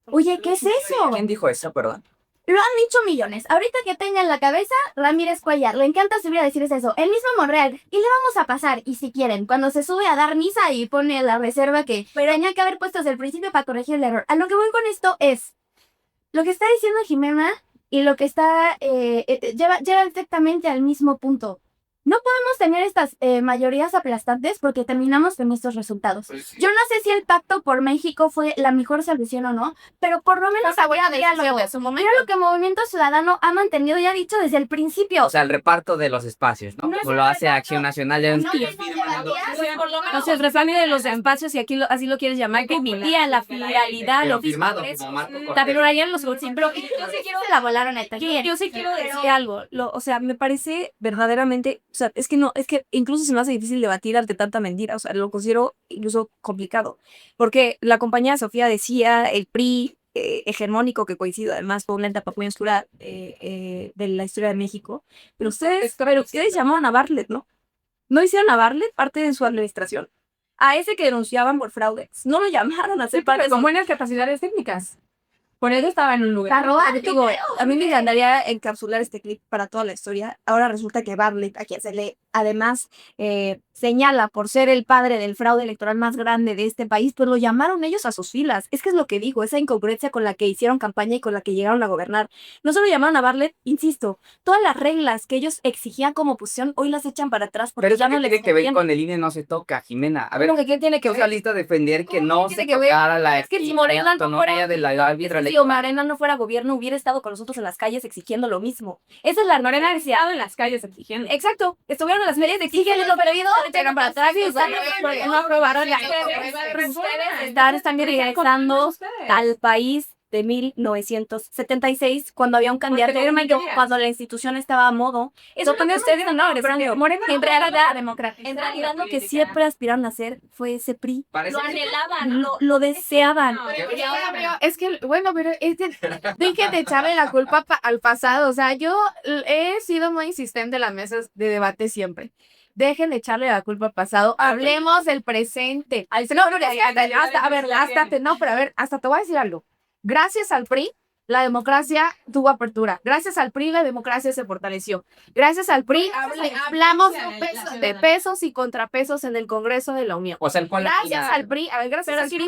Oye, ¿qué es eso? ¿Quién dijo eso, perdón? Lo han dicho millones. Ahorita que tenga en la cabeza, Ramírez Cuellar. Le encanta subir a decirles eso. El mismo Monreal. Y le vamos a pasar. Y si quieren, cuando se sube a dar misa y pone la reserva que tenía que haber puesto desde el principio para corregir el error. A lo que voy con esto es, lo que está diciendo Jimena y lo que está, lleva exactamente al mismo punto. No podemos tener estas mayorías aplastantes porque terminamos con estos resultados. Yo no sé si el Pacto por México fue la mejor solución o no, pero por lo menos había diálogo. Era lo que Movimiento Ciudadano ha mantenido y ha dicho desde el principio. O sea, el reparto de los espacios, ¿no? No es Como lo un hace Acción Nacional. Ya No, Entonces, el refrán de los espacios, si aquí así lo quieres llamar, que emitía la pluralidad, Pero lo firmado mismo, como Marco Cortés. también harían los pero yo sí quiero, se la volaron al taller. yo sí quiero decir algo, o sea, me parece verdaderamente, o sea, es que no, es que incluso se me hace difícil debatir ante tanta mentira, o sea, lo considero incluso complicado, porque la compañía Sofía decía, el PRI hegemónico, que coincide además con una etapa muy oscura de la historia de México, pero ustedes llamaron a Bartlett, ¿no? ¿No hicieron a Bartlett parte de su administración? A ese que denunciaban por fraudes, no lo llamaron a ser parte de Con su... buenas capacidades técnicas. Por eso estaba en un lugar. Digo, a mí me encantaría encapsular este clip para toda la historia. Ahora resulta que Bartlett, a quien se le además señala por ser el padre del fraude electoral más grande de este país, pues lo llamaron ellos a sus filas. Es que es lo que digo, esa incongruencia con la que hicieron campaña y con la que llegaron a gobernar. No solo llamaron a Bartlett, insisto, todas las reglas que ellos exigían como oposición, hoy las echan para atrás porque Pero eso ya no que les tiene que ver conviene. con el INE no se toca, Jimena. A ver, ¿Qué tiene que ¿qué ver? saliste a defender que no tiene se que ver? tocara la Es que si Morena no autonomía fuera- de la árbitra Si Morena no fuera gobierno, hubiera estado con nosotros en las calles exigiendo lo mismo. Esa es la Morena decía, En las calles exigiendo. exacto, estuvieron en las calles exigiendo lo perdido, llegan para atrás y no aprobaron la ustedes están regresando al país de 1976, cuando había un candidato, cuando la institución estaba a modo. Eso es lo que ustedes están regresando. En realidad lo que siempre aspiraron a hacer fue ese PRI. Parece Lo que- anhelaban, lo deseaban. Es que, bueno, pero es que dejen de echarle la culpa al pasado. O sea, yo he sido muy insistente en las mesas de debate siempre. Dejen de echarle la culpa al pasado. Hablemos del presente. Hasta te voy a decir algo. Gracias al PRI, la democracia tuvo apertura. Gracias al PRI, la democracia se fortaleció. Gracias al PRI, hablamos de pesos y contrapesos en el Congreso de la Unión. O sea, el cual Gracias al PRI, a ver, gracias al PRI,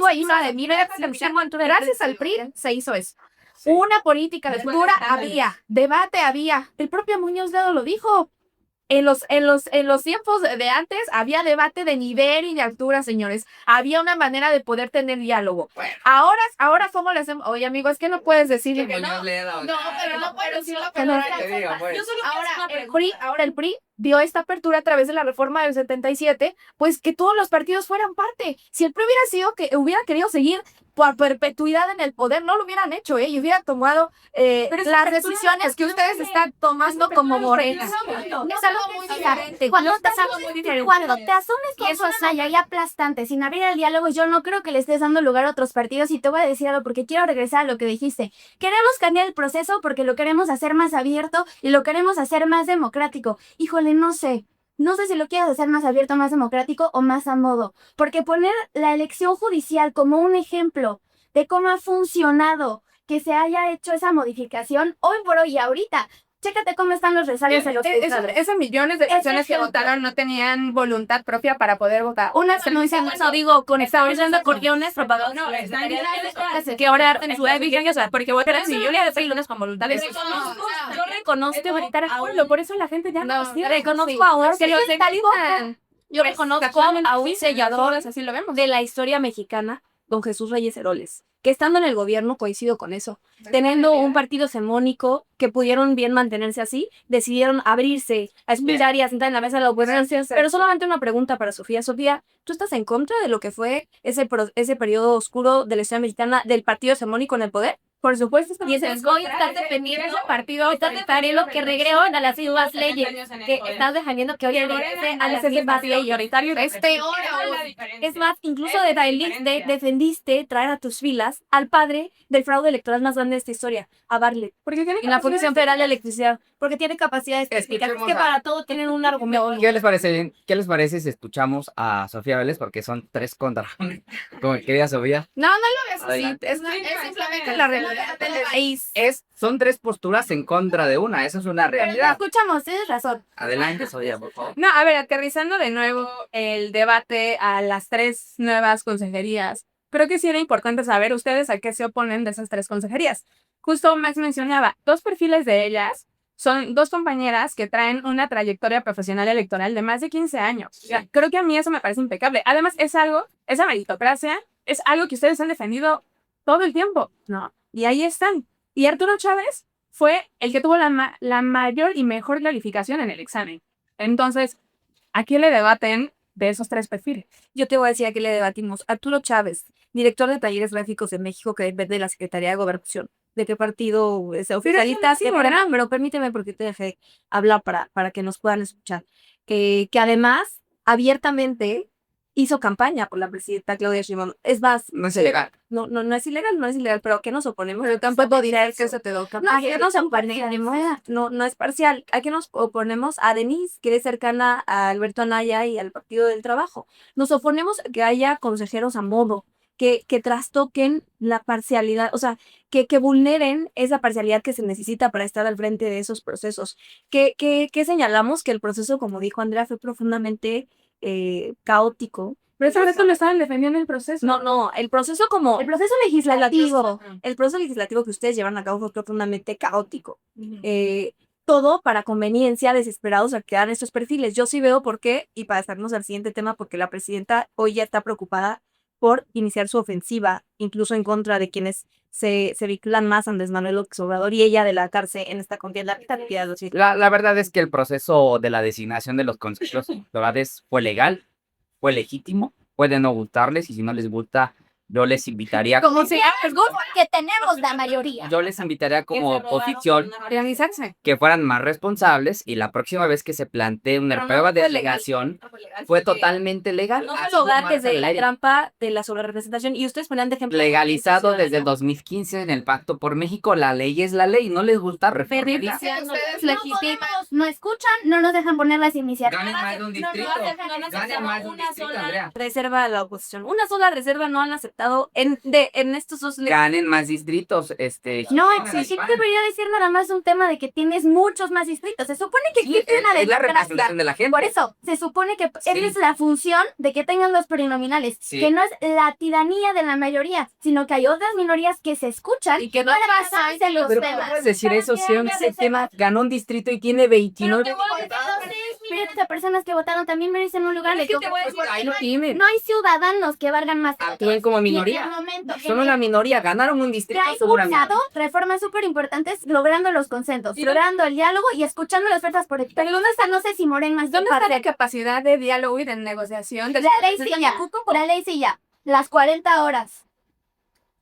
gracias al PRI se hizo eso. Una política de cultura había, debate había. El propio Muñoz Ledo lo dijo. En los tiempos de antes había debate de nivel y de altura, señores. Había una manera de poder tener diálogo. Ahora ¿cómo le hacemos? Oye, amigo, es que no puedes decir que no. Muñoz Ledo, No, pero no puedes decirlo. ¿qué te digo, pues? Ahora el PRI dio esta apertura a través de la reforma del 77, pues que todos los partidos fueran parte. Si el PRI hubiera sido que hubiera querido seguir por perpetuidad en el poder, no lo hubieran hecho, y hubieran tomado las decisiones que ustedes están tomando como Morena. Es algo muy diferente. Cuando te asumes que eso es allá y aplastante, sin abrir el diálogo, yo no creo que le estés dando lugar a otros partidos. Y te voy a decir algo porque quiero regresar a lo que dijiste. Queremos cambiar el proceso porque lo queremos hacer más abierto y lo queremos hacer más democrático. Híjole, no sé. No sé si lo quieres hacer más abierto, más democrático o más a modo. Porque poner la elección judicial como un ejemplo de cómo ha funcionado que se haya hecho esa modificación hoy por hoy y ahorita. Chécate cómo están los resabios en los juzgados. Esos millones de personas que votaron no tenían voluntad propia para poder votar. Una denuncia, no digo, con esta versión de acordeones propagados. No, están que ahora en su vigencia, o sea, porque voy a ver si yo le doy lunes con voluntad. Yo reconozco ahorita ahora, por eso la gente ya no reconozco ahora que los yo reconozco a un sellador así lo vemos. de la historia mexicana, don Jesús Reyes Heroles, que estando en el gobierno coincido con eso, teniendo un partido hegemónico que pudieron bien mantenerse así, decidieron abrirse a escuchar y a sentar en la mesa de la oposición. Pero solamente una pregunta para Sofía. Sofía, ¿tú estás en contra de lo que fue ese periodo oscuro de la historia mexicana del partido hegemónico en el poder? Por supuesto, Y ese hoy estás defendiendo partido, estás defendiendo que regresó a las mismas leyes, que estás defendiendo que hoy regrese a las mismas leyes. Es más, incluso defendiste traer a tus filas al padre del fraude electoral más grande de esta historia, a Bartlett, porque tiene en la Comisión Federal de Electricidad, porque tiene capacidades técnicas. Es que para todo tienen un argumento. ¿Qué les parece bien? ¿Qué les parece si escuchamos a Sofía Vélez? Porque son 3 contra 1. Como querida Sofía. No lo ves así. Es simplemente la realidad del país. Son 3 posturas en contra de una. Eso es una Lo realidad. escuchamos, tienes razón. Adelante, Sofía, por favor. No, a ver, aterrizando de nuevo el debate a las 3 nuevas consejerías. Creo que sí era importante saber ustedes a qué se oponen de esas 3 consejerías. Justo Max mencionaba, 2 perfiles de ellas son dos compañeras que traen una trayectoria profesional electoral de más de 15 años. O sea, creo que a mí eso me parece impecable. Además, esa meritocracia es algo que ustedes han defendido todo el tiempo, ¿no? Y ahí están. Y Arturo Chávez fue el que tuvo la mayor y mejor calificación en el examen. Entonces, ¿a quién le debaten de esos tres perfiles? Yo te voy a decir a qué le debatimos. Arturo Chávez, director de talleres gráficos de México, que depende de la Secretaría de Gobernación. ¿De qué partido es oficialista? Sí, Morena, pero permíteme porque te dejé hablar para que nos puedan escuchar. Que además, abiertamente hizo campaña por la presidenta Claudia Sheinbaum. Es más, No es ilegal. no es ilegal, pero ¿a qué nos oponemos? Pero tampoco diré que se te toca. ¿A qué nos oponemos? No es parcial. ¿A qué nos oponemos? A Denise, que es cercana a Alberto Anaya y al Partido del Trabajo. Nos oponemos a que haya consejeros a modo, que trastoquen la parcialidad, o sea, que vulneren esa parcialidad que se necesita para estar al frente de esos procesos. Que señalamos que el proceso, como dijo Andrea, fue profundamente caótico. Pero ese reto lo estaban defendiendo en el proceso. No, el proceso como... El proceso legislativo. El proceso legislativo que ustedes llevan a cabo fue profundamente caótico. Todo para conveniencia, desesperados a quedar estos perfiles. Yo sí veo por qué, y para pasarnos al siguiente tema, porque la presidenta hoy ya está preocupada por iniciar su ofensiva, incluso en contra de quienes se vinculan más a Andrés Manuel López Obrador y ella delatarse en esta contienda. La verdad es que el proceso de la designación de los consejeros electorales fue legal, fue legítimo, puede no gustarles y si no les gusta, yo les invitaría Como sea, es que tenemos la mayoría. como oposición Organizarse. que fueran más responsables y la próxima vez que se plantee una prueba de delegación fue totalmente legal. No Así se hogar marca desde la la ley. trampa de la sobrerepresentación. Y ustedes ponían de ejemplo... Legalizado desde el 2015 en el Pacto por México, la ley es la ley, no les gusta reformarla. Ustedes legitiman, no escuchan, no nos dejan poner las iniciativas. Ganen más de un distrito, ganen más de un distrito, Andrea. Reserva a la oposición. Una sola reserva no han aceptado en estos dos... Ganen más distritos, No, Jimena, exigir del PAN. debería decir nada más un tema de que tienes muchos más distritos. Se supone que Sí, existe una es la democracia. representación de la gente. Por eso, se supone que Sí. es la función de que tengan los plurinominales, Sí. que no es la tiranía de la mayoría, sino que hay otras minorías que se escuchan Y que no para pasa. pasarse los Pero ¿cómo temas. puedes decir Para eso que si haya ese tema reservas. ganó un distrito y tiene 29 Millones de personas que votaron también merecen un lugar. Es que te voy a decir, ahí lo tienen. No hay ciudadanos que valgan más que Actúen como Y en el minoría. momento en Solo el la minoría ganaron un se distrito ha seguramente. impulsado reformas súper importantes, logrando los consensos, logrando el diálogo y escuchando las ofertas por expertos. Pero ¿dónde está? No sé si Morena más ¿Dónde está la capacidad de diálogo y de negociación? La ley sí ya. La ley sí ya. Las 40 horas.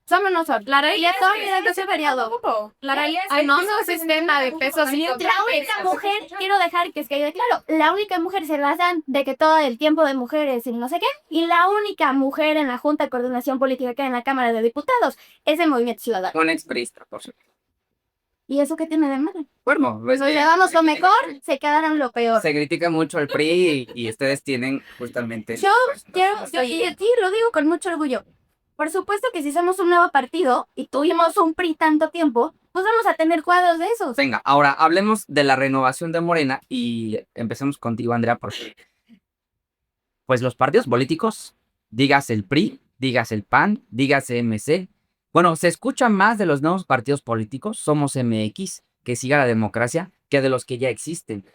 Somos nosotros. La ley ya todo de ese periodo. La realidad es que no es un sistema de pesos y La única mujer, quiero dejar que quede claro, la única mujer se las dan de que todo el tiempo de mujeres y no sé qué, y la única mujer en la Junta de Coordinación Política que hay en la Cámara de Diputados es el Movimiento Ciudadano. Un exprista, por supuesto. ¿Y eso qué tiene de malo? Bueno, pues, Nos llevamos lo mejor, se quedaron lo peor. se critica mucho el PRI y ustedes tienen justamente... Yo y aquí lo digo con mucho orgullo. Por supuesto que si somos un nuevo partido y tuvimos un PRI tanto tiempo, pues vamos a tener cuadros de esos. Venga, ahora hablemos de la renovación de Morena y empecemos contigo, Andrea, porque pues los partidos políticos, digas el PRI, digas el PAN, digas MC, bueno, se escucha más de los nuevos partidos políticos, Somos MX, que siga la democracia, que de los que ya existen.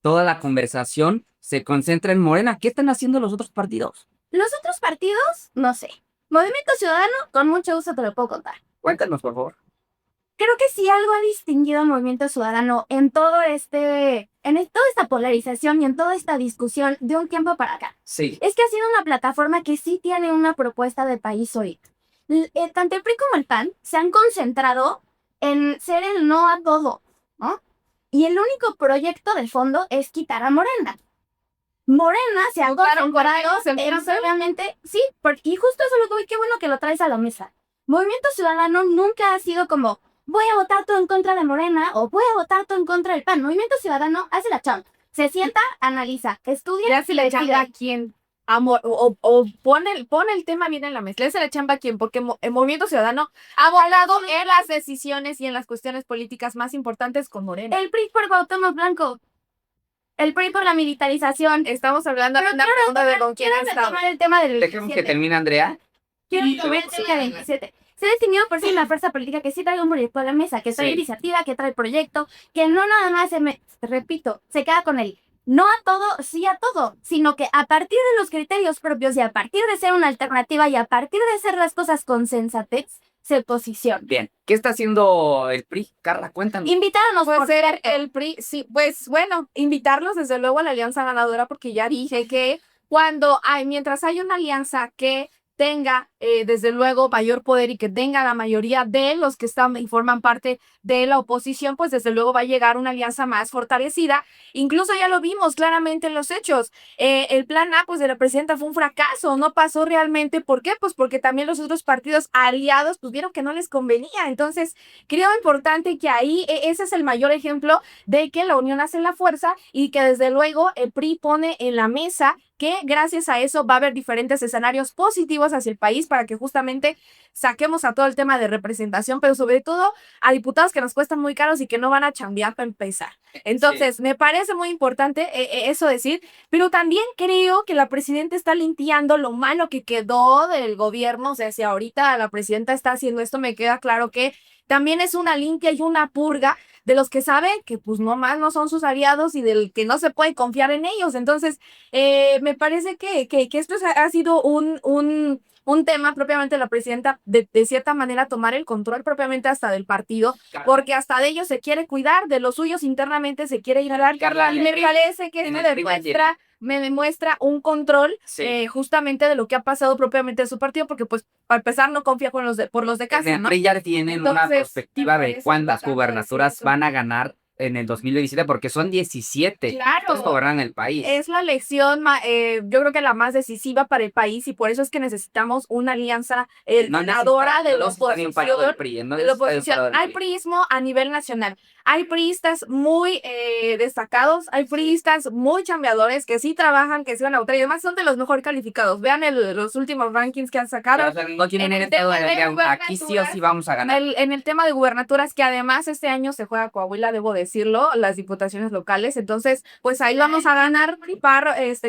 Toda la conversación se concentra en Morena. ¿Qué están haciendo los otros partidos? Los otros partidos, no sé. Movimiento Ciudadano, con mucho gusto te lo puedo contar. Cuéntanos, por favor. Creo que si algo ha distinguido al Movimiento Ciudadano en todo en toda esta polarización y en toda esta discusión de un tiempo para acá, Sí. es que ha sido una plataforma que sí tiene una propuesta de país hoy. Tanto el PRI como el PAN se han concentrado en ser el no a todo, ¿no? Y el único proyecto de fondo es quitar a Morena. Morena se ha concentrado en solamente, sí, y justo eso es lo que voy, qué bueno que lo traes a la mesa. Movimiento Ciudadano nunca ha sido como, voy a votar todo en contra de Morena o voy a votar todo en contra del PAN. Movimiento Ciudadano hace la chamba, se sienta, analiza, estudia, Ya si le decide. chamba a quién. Amor, o pone el tema bien en la mesa. Le hace la chamba a quién, porque el Movimiento Ciudadano ha volado en las decisiones y en las cuestiones políticas más importantes con Morena. El PRI por Cuauhtémoc Blanco. El PRI por la militarización. Estamos hablando de Pero una pregunta de con quién quiero estamos. retomar el tema del Dejemos que 27. termine Andrea. Quiero retomar el tema del 27. se ha definido por ser una fuerza política que sí trae un proyecto a la mesa, que trae Sí. iniciativa, que trae proyecto, que no nada más repito, se queda con el no a todo, sí a todo, sino que a partir de los criterios propios y a partir de ser una alternativa y a partir de hacer las cosas con sensatez, se posiciona. Bien, ¿qué está haciendo el PRI? Carla, cuéntanos. Invitarnos, Puede por ser cierto. el PRI, sí, pues bueno, invitarlos desde luego a la alianza ganadora, porque ya dije que mientras hay una alianza que tenga desde luego mayor poder y que tenga la mayoría de los que están y forman parte de la oposición, pues desde luego va a llegar una alianza más fortalecida. Incluso ya lo vimos claramente en los hechos. El plan A pues de la presidenta fue un fracaso, no pasó realmente. ¿Por qué? Pues porque también los otros partidos aliados pues vieron que no les convenía. Entonces creo importante que ahí ese es el mayor ejemplo de que la unión hace la fuerza y que desde luego el PRI pone en la mesa que gracias a eso va a haber diferentes escenarios positivos hacia el país para que justamente saquemos a todo el tema de representación, pero sobre todo a diputados que nos cuestan muy caros y que no van a chambear para empezar. Entonces, me parece muy importante eso decir, pero también creo que la presidenta está limpiando lo malo que quedó del gobierno. O sea, si ahorita la presidenta está haciendo esto, me queda claro que también es una limpia y una purga de los que saben que pues nomás no son sus aliados y del que no se puede confiar en ellos. Entonces, me parece que esto ha sido un tema propiamente de la presidenta, de cierta manera tomar el control propiamente hasta del partido, porque hasta de ellos se quiere cuidar, de los suyos internamente se quiere ignorar. Carla, Y me parece que en esto el PRI me demuestra un control Sí. justamente de lo que ha pasado propiamente de su partido, porque pues para empezar no confía por los de En casa, el ¿no? PRI ya tienen una Entonces, perspectiva me de parece cuántas importante gubernaturas decir eso. van a ganar en el 2017, porque son 17. Claro. Ustedes gobernan el país. Es la elección, yo creo que la más decisiva para el país y por eso es que necesitamos una alianza ganadora de la oposición. De la oposición. Hay priismo a nivel nacional. Hay priistas muy destacados, hay priistas muy chambeadores que sí trabajan, que sí van a votar y además son de los mejor calificados. Vean los últimos rankings que han sacado. No tienen En el heredado tema de aquí sí o sí vamos a ganar. En el tema de gubernaturas, que además este año se juega Coahuila, debo decirlo, las diputaciones locales. Entonces, pues ahí vamos a ganar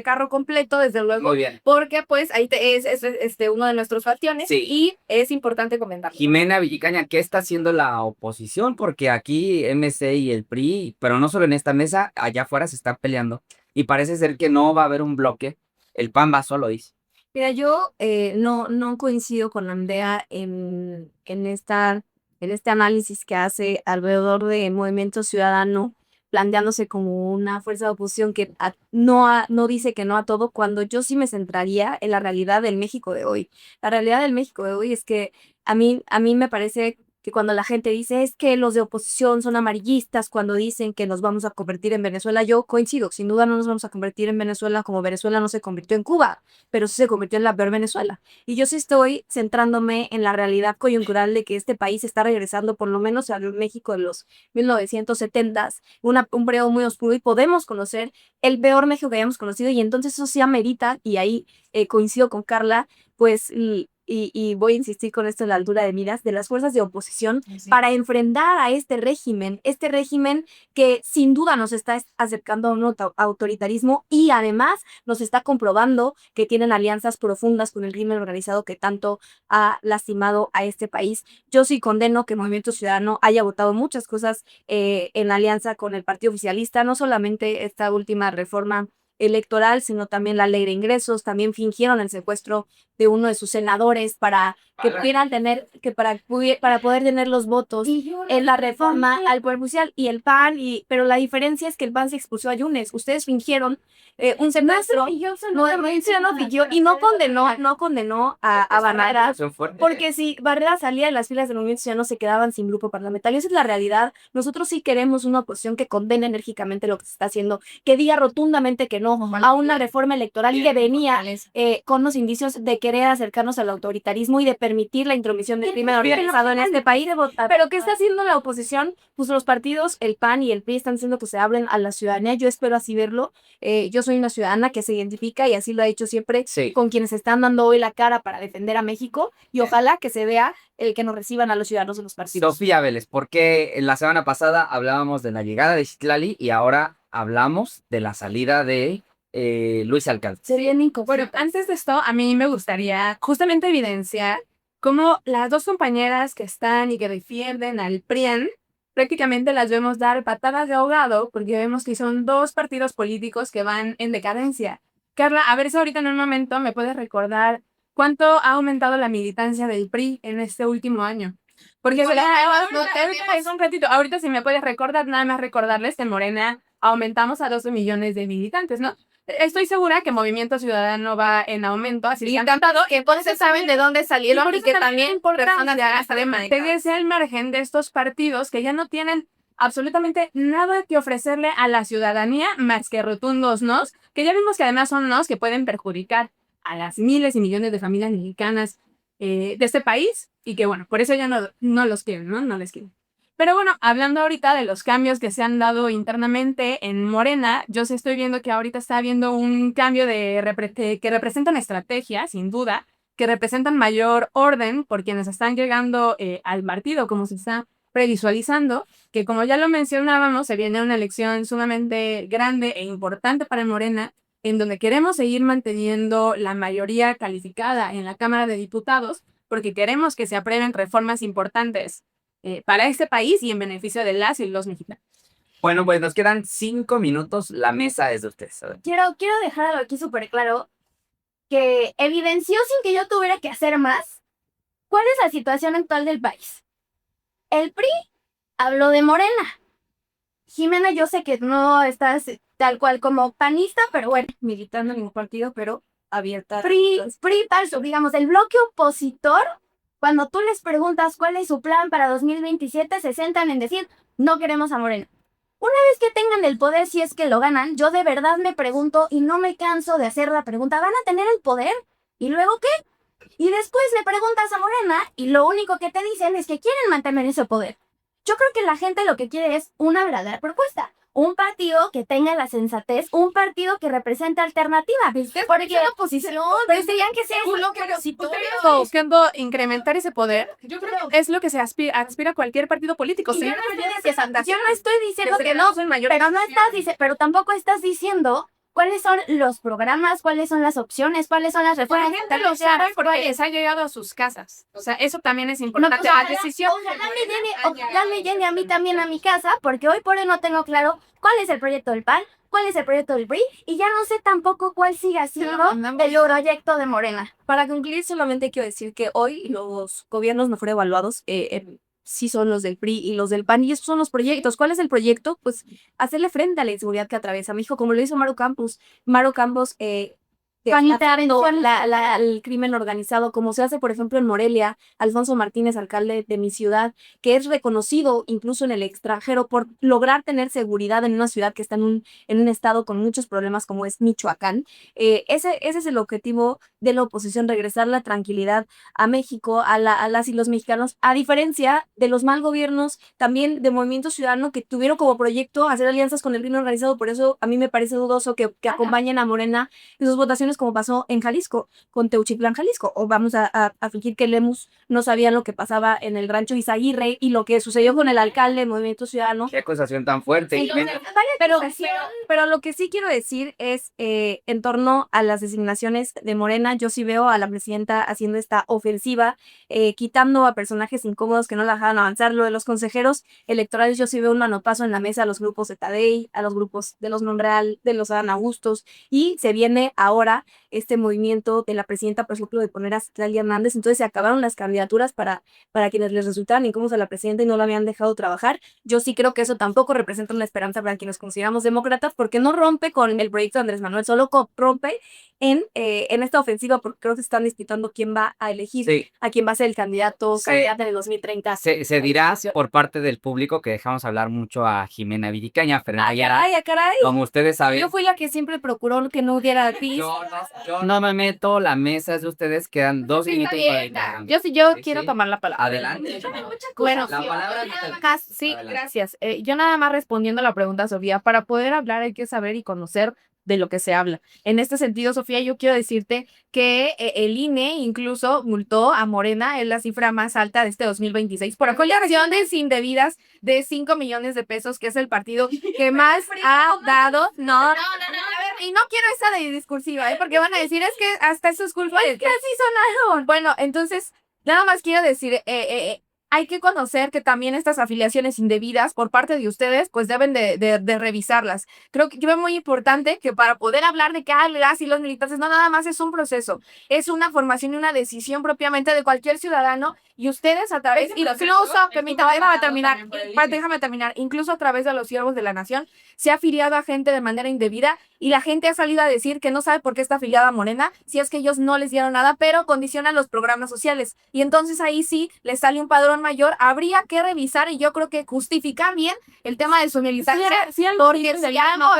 carro completo, desde luego. Muy bien. Porque pues ahí es uno de nuestros bastiones Sí. y es importante comentarlo. Jimena Villicaña, ¿qué está haciendo la oposición? Porque aquí MC y el PRI, pero no solo en esta mesa, allá afuera se están peleando y parece ser que no va a haber un bloque. El PAN va solo, dice. Mira, yo no coincido con Andrea en este análisis que hace alrededor de Movimiento Ciudadano, planteándose como una fuerza de oposición que no dice que no a todo, cuando yo sí me centraría en la realidad del México de hoy. La realidad del México de hoy es que a mí me parece que cuando la gente dice es que los de oposición son amarillistas, cuando dicen que nos vamos a convertir en Venezuela, yo coincido, sin duda no nos vamos a convertir en Venezuela como Venezuela no se convirtió en Cuba, pero sí se convirtió en la peor Venezuela. Y yo sí estoy centrándome en la realidad coyuntural de que este país está regresando por lo menos al México de los 1970s, un periodo muy oscuro y podemos conocer el peor México que hayamos conocido y entonces eso sí amerita, y ahí coincido con Carla, pues y voy a insistir con esto en la altura de miras de las fuerzas de oposición para enfrentar a este régimen que sin duda nos está acercando a un autoritarismo y además nos está comprobando que tienen alianzas profundas con el crimen organizado que tanto ha lastimado a este país. Yo sí condeno que Movimiento Ciudadano haya votado muchas cosas en alianza con el partido oficialista, no solamente esta última reforma electoral, sino también la ley de ingresos. También fingieron el secuestro de uno de sus senadores para que pudieran tener, para poder tener los votos en la reforma al Poder Judicial y el PAN, pero la diferencia es que el PAN se expulsó a Yunes. Ustedes fingieron un secuestro, no fingió y no condenó a Barrera, porque si Barrera salía de las filas del Movimiento Ciudadano se quedaban sin grupo parlamentario. Esa es la realidad. Nosotros sí queremos una oposición que condene enérgicamente lo que se está haciendo, que diga rotundamente que no a una reforma electoral que venía con los indicios de querer acercarnos al autoritarismo y de permitir la intromisión del crimen organizado en este país. Pero ¿qué está haciendo la oposición? Pues los partidos, el PAN y el PRI están haciendo que se abren a la ciudadanía. Yo espero así verlo. Yo soy una ciudadana que se identifica y así lo ha hecho siempre con quienes están dando hoy la cara para defender a México y ojalá que se vea el que nos reciban a los ciudadanos de los partidos. Sofía Vélez, porque la semana pasada hablábamos de la llegada de Citlali y ahora hablamos de la salida de Luis Alcalde? Bueno, antes de esto, a mí me gustaría justamente evidenciar como las dos compañeras que están y que defienden al PRIAN, prácticamente las vemos dar patadas de ahogado porque vemos que son dos partidos políticos que van en decadencia. Carla, a ver si ahorita en un momento me puedes recordar cuánto ha aumentado la militancia del PRI en este último año. Porque es un ratito. Ahorita si me puedes recordar, nada más recordarles que en Morena aumentamos a 12 millones de militantes, ¿no? Estoy segura que Movimiento Ciudadano va en aumento, así que encantado. Que entonces saben de dónde salieron y que también personas de de mantenerse al margen de estos partidos que ya no tienen absolutamente nada que ofrecerle a la ciudadanía más que rotundos nos, que ya vimos que además son nos que pueden perjudicar a las miles y millones de familias mexicanas de este país y que bueno, por eso ya no los quieren, ¿no? No les quieren. Pero bueno, hablando ahorita de los cambios que se han dado internamente en Morena, yo sí estoy viendo que ahorita está habiendo un cambio que representan estrategia, sin duda, que representan mayor orden por quienes están llegando al partido, como se está previsualizando, que como ya lo mencionábamos, se viene una elección sumamente grande e importante para Morena, en donde queremos seguir manteniendo la mayoría calificada en la Cámara de Diputados, porque queremos que se aprueben reformas importantes para este país y en beneficio de las y los mexicanos. Bueno, pues nos quedan 5 minutos. La mesa es de ustedes. Quiero dejar algo aquí súper claro, que evidenció sin que yo tuviera que hacer más cuál es la situación actual del país. El PRI habló de Morena. Jimena, yo sé que no estás tal cual como panista, pero bueno. Militando en ningún partido, pero abierta. PRI, falso, digamos, el bloque opositor, cuando tú les preguntas cuál es su plan para 2027, se centran en decir, no queremos a Morena. Una vez que tengan el poder, si es que lo ganan, yo de verdad me pregunto y no me canso de hacer la pregunta, ¿van a tener el poder? ¿Y luego qué? Y después le preguntas a Morena y lo único que te dicen es que quieren mantener ese poder. Yo creo que la gente lo que quiere es una verdadera propuesta. Un partido que tenga la sensatez, un partido que represente alternativa. Porque la oposición, pero serían que sea un bloque opositor. Buscando incrementar ese poder, yo creo que es lo que se aspira cualquier partido político. Yo no estoy diciendo que no, pero tampoco estás diciendo cuáles son los programas, cuáles son las opciones, cuáles son las reformas. La gente lo sabe porque les ha llegado a sus casas. O sea, eso también es importante. Ojalá me llegue a mí también a mi casa, porque hoy por hoy no tengo claro cuál es el proyecto del PAN, cuál es el proyecto del PRI, y ya no sé tampoco cuál siga siendo el proyecto de Morena. Para concluir, solamente quiero decir que hoy los gobiernos mejor evaluados sí son los del PRI y los del PAN, y esos son los proyectos. ¿Cuál es el proyecto? Pues hacerle frente a la inseguridad que atraviesa México, como lo hizo Maru Campos. Maru Campos el crimen organizado, como se hace, por ejemplo, en Morelia, Alfonso Martínez, alcalde de mi ciudad, que es reconocido incluso en el extranjero por lograr tener seguridad en una ciudad que está en un estado con muchos problemas como es Michoacán. Ese es el objetivo de la oposición, regresar la tranquilidad a México, a las y los mexicanos, a diferencia de los mal gobiernos también de Movimiento Ciudadano que tuvieron como proyecto hacer alianzas con el crimen organizado. Por eso a mí me parece dudoso que acompañen a Morena en sus votaciones, como pasó en Jalisco, con Teuchitlán, Jalisco. O vamos a fingir que Lemus no sabían lo que pasaba en el rancho Izaguirre y lo que sucedió con el alcalde de Movimiento Ciudadano. Qué acusación tan fuerte. Entonces, pero lo que sí quiero decir es, en torno a las designaciones de Morena, yo sí veo a la presidenta haciendo esta ofensiva, quitando a personajes incómodos que no la dejaban avanzar. Lo de los consejeros electorales, yo sí veo un manotazo en la mesa a los grupos de Tadei, a los grupos de los Monreal, de los Adán Augustos, y se viene ahora este movimiento de la presidenta, por ejemplo, de poner a Citlali Hernández. Entonces se acabaron las candidaturas para quienes les resultaban incómodos a la presidenta y no la habían dejado trabajar. Yo sí creo que eso tampoco representa una esperanza para quienes consideramos demócratas, porque no rompe con el proyecto de Andrés Manuel, solo rompe en esta ofensiva, porque creo que están disputando quién va a elegir, a quién va a ser el candidato en el 2030. Se dirá por parte del público que dejamos hablar mucho a Jimena Viricaña, Fernanda. Caray. Como ustedes saben. Yo fui la que siempre procuró que no hubiera PIS. Yo no me meto, la mesa es de ustedes, quedan 2 minutos para el programa. Yo quiero tomar la palabra. Adelante. Bueno, La palabra sí, Adelante. gracias. Yo nada más respondiendo a la pregunta, Sofía, para poder hablar hay que saber y conocer de lo que se habla. En este sentido, Sofía, yo quiero decirte que el INE incluso multó a Morena, es la cifra más alta de este 2026, por acciones indebidas de 5 millones de pesos, que es el partido que más ha dado. No, a ver, y no quiero esa de discursiva, porque van a decir, es que hasta eso es culpa. Es que así sonaron. Bueno, entonces, Nada más quiero decir, hay que conocer que también estas afiliaciones indebidas por parte de ustedes, pues deben de revisarlas. Creo que es muy importante que para poder hablar de que las y los militantes, no nada más es un proceso, es una formación y una decisión propiamente de cualquier ciudadano y ustedes a través, incluso, permítame, déjame terminar, incluso a través de los siervos de la nación, se ha afiliado a gente de manera indebida y la gente ha salido a decir que no sabe por qué está afiliada a Morena, si es que ellos no les dieron nada, pero condicionan los programas sociales. Y entonces ahí sí les sale un padrón mayor. Habría que revisar y yo creo que justificar bien el tema de su militancia, porque si algo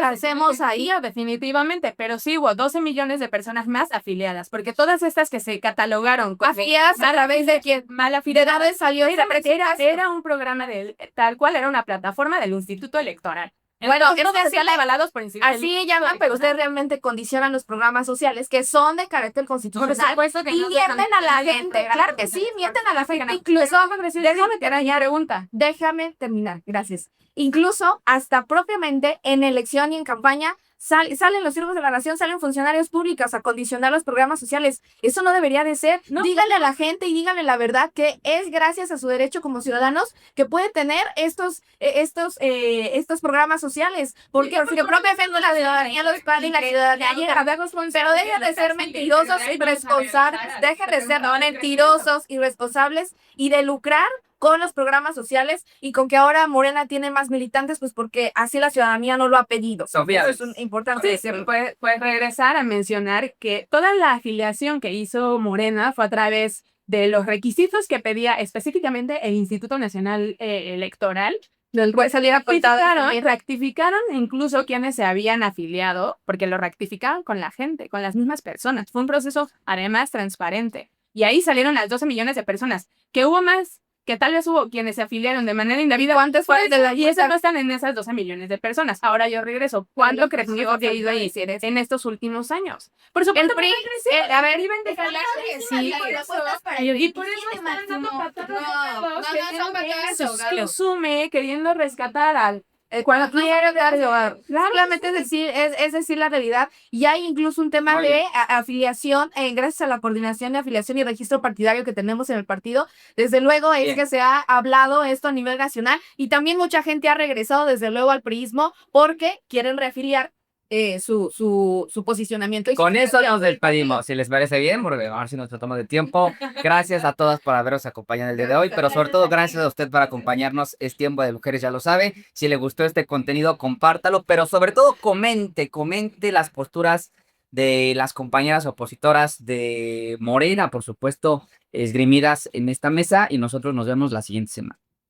hacemos ahí, definitivamente, pero sí hubo 12 millones de personas más afiliadas, porque todas estas que se catalogaron afiliadas a través de quien mal afiliadas salió y era un programa tal cual, era una plataforma del Instituto Electoral. Bueno, Entonces, avalados por así llaman, pero ustedes realmente condicionan los programas sociales que son de carácter constitucional. Por supuesto que y mienten a la gente. Claro que sí, mienten a la gente. Incluso, déjame terminar, gracias. Incluso, hasta propiamente en elección y en campaña, salen los siervos de la nación, salen funcionarios públicos a condicionar los programas sociales. Eso no debería de ser. No. Díganle a la gente y díganle la verdad que es gracias a su derecho como ciudadanos que puede tener estos programas sociales. Porque propiamente la ciudadanía los paga y la ciudadanía llega. Pero dejen de ser mentirosos y responsables. Dejen de ser mentirosos y responsables y de lucrar con los programas sociales y con que ahora Morena tiene más militantes, pues porque así la ciudadanía no lo ha pedido. Sofía, eso es importante decirlo. Puedes regresar a mencionar que toda la afiliación que hizo Morena fue a través de los requisitos que pedía específicamente el Instituto Nacional Electoral, del cual rectificaron incluso quienes se habían afiliado, porque lo rectificaron con la gente, con las mismas personas. Fue un proceso además transparente. Y ahí salieron las 12 millones de personas, que hubo más, que tal vez hubo quienes se afiliaron de manera indebida. ¿Cuántos fueron de la y esas no están en esas 12 millones de personas. Ahora yo regreso. ¿Cuánto creció en estos últimos años? Por supuesto, el PRI, a ver, Sí, y por eso están dando patadas que sume queriendo rescatar al cuando quiero solamente es decir la realidad. Y hay incluso un tema de afiliación, gracias a la coordinación de afiliación y registro partidario que tenemos en el partido. Desde luego es que se ha hablado esto a nivel nacional y también mucha gente ha regresado desde luego al priismo porque quieren reafiliar su posicionamiento. Con eso nos despedimos, si les parece bien, porque a ver si nos tratamos de tiempo. Gracias a todas por habernos acompañado el día de hoy, pero sobre todo gracias a usted por acompañarnos. Es tiempo de mujeres, ya lo sabe. Si le gustó este contenido, compártalo, pero sobre todo comente las posturas de las compañeras opositoras de Morena, por supuesto, esgrimidas en esta mesa, y nosotros nos vemos la siguiente semana.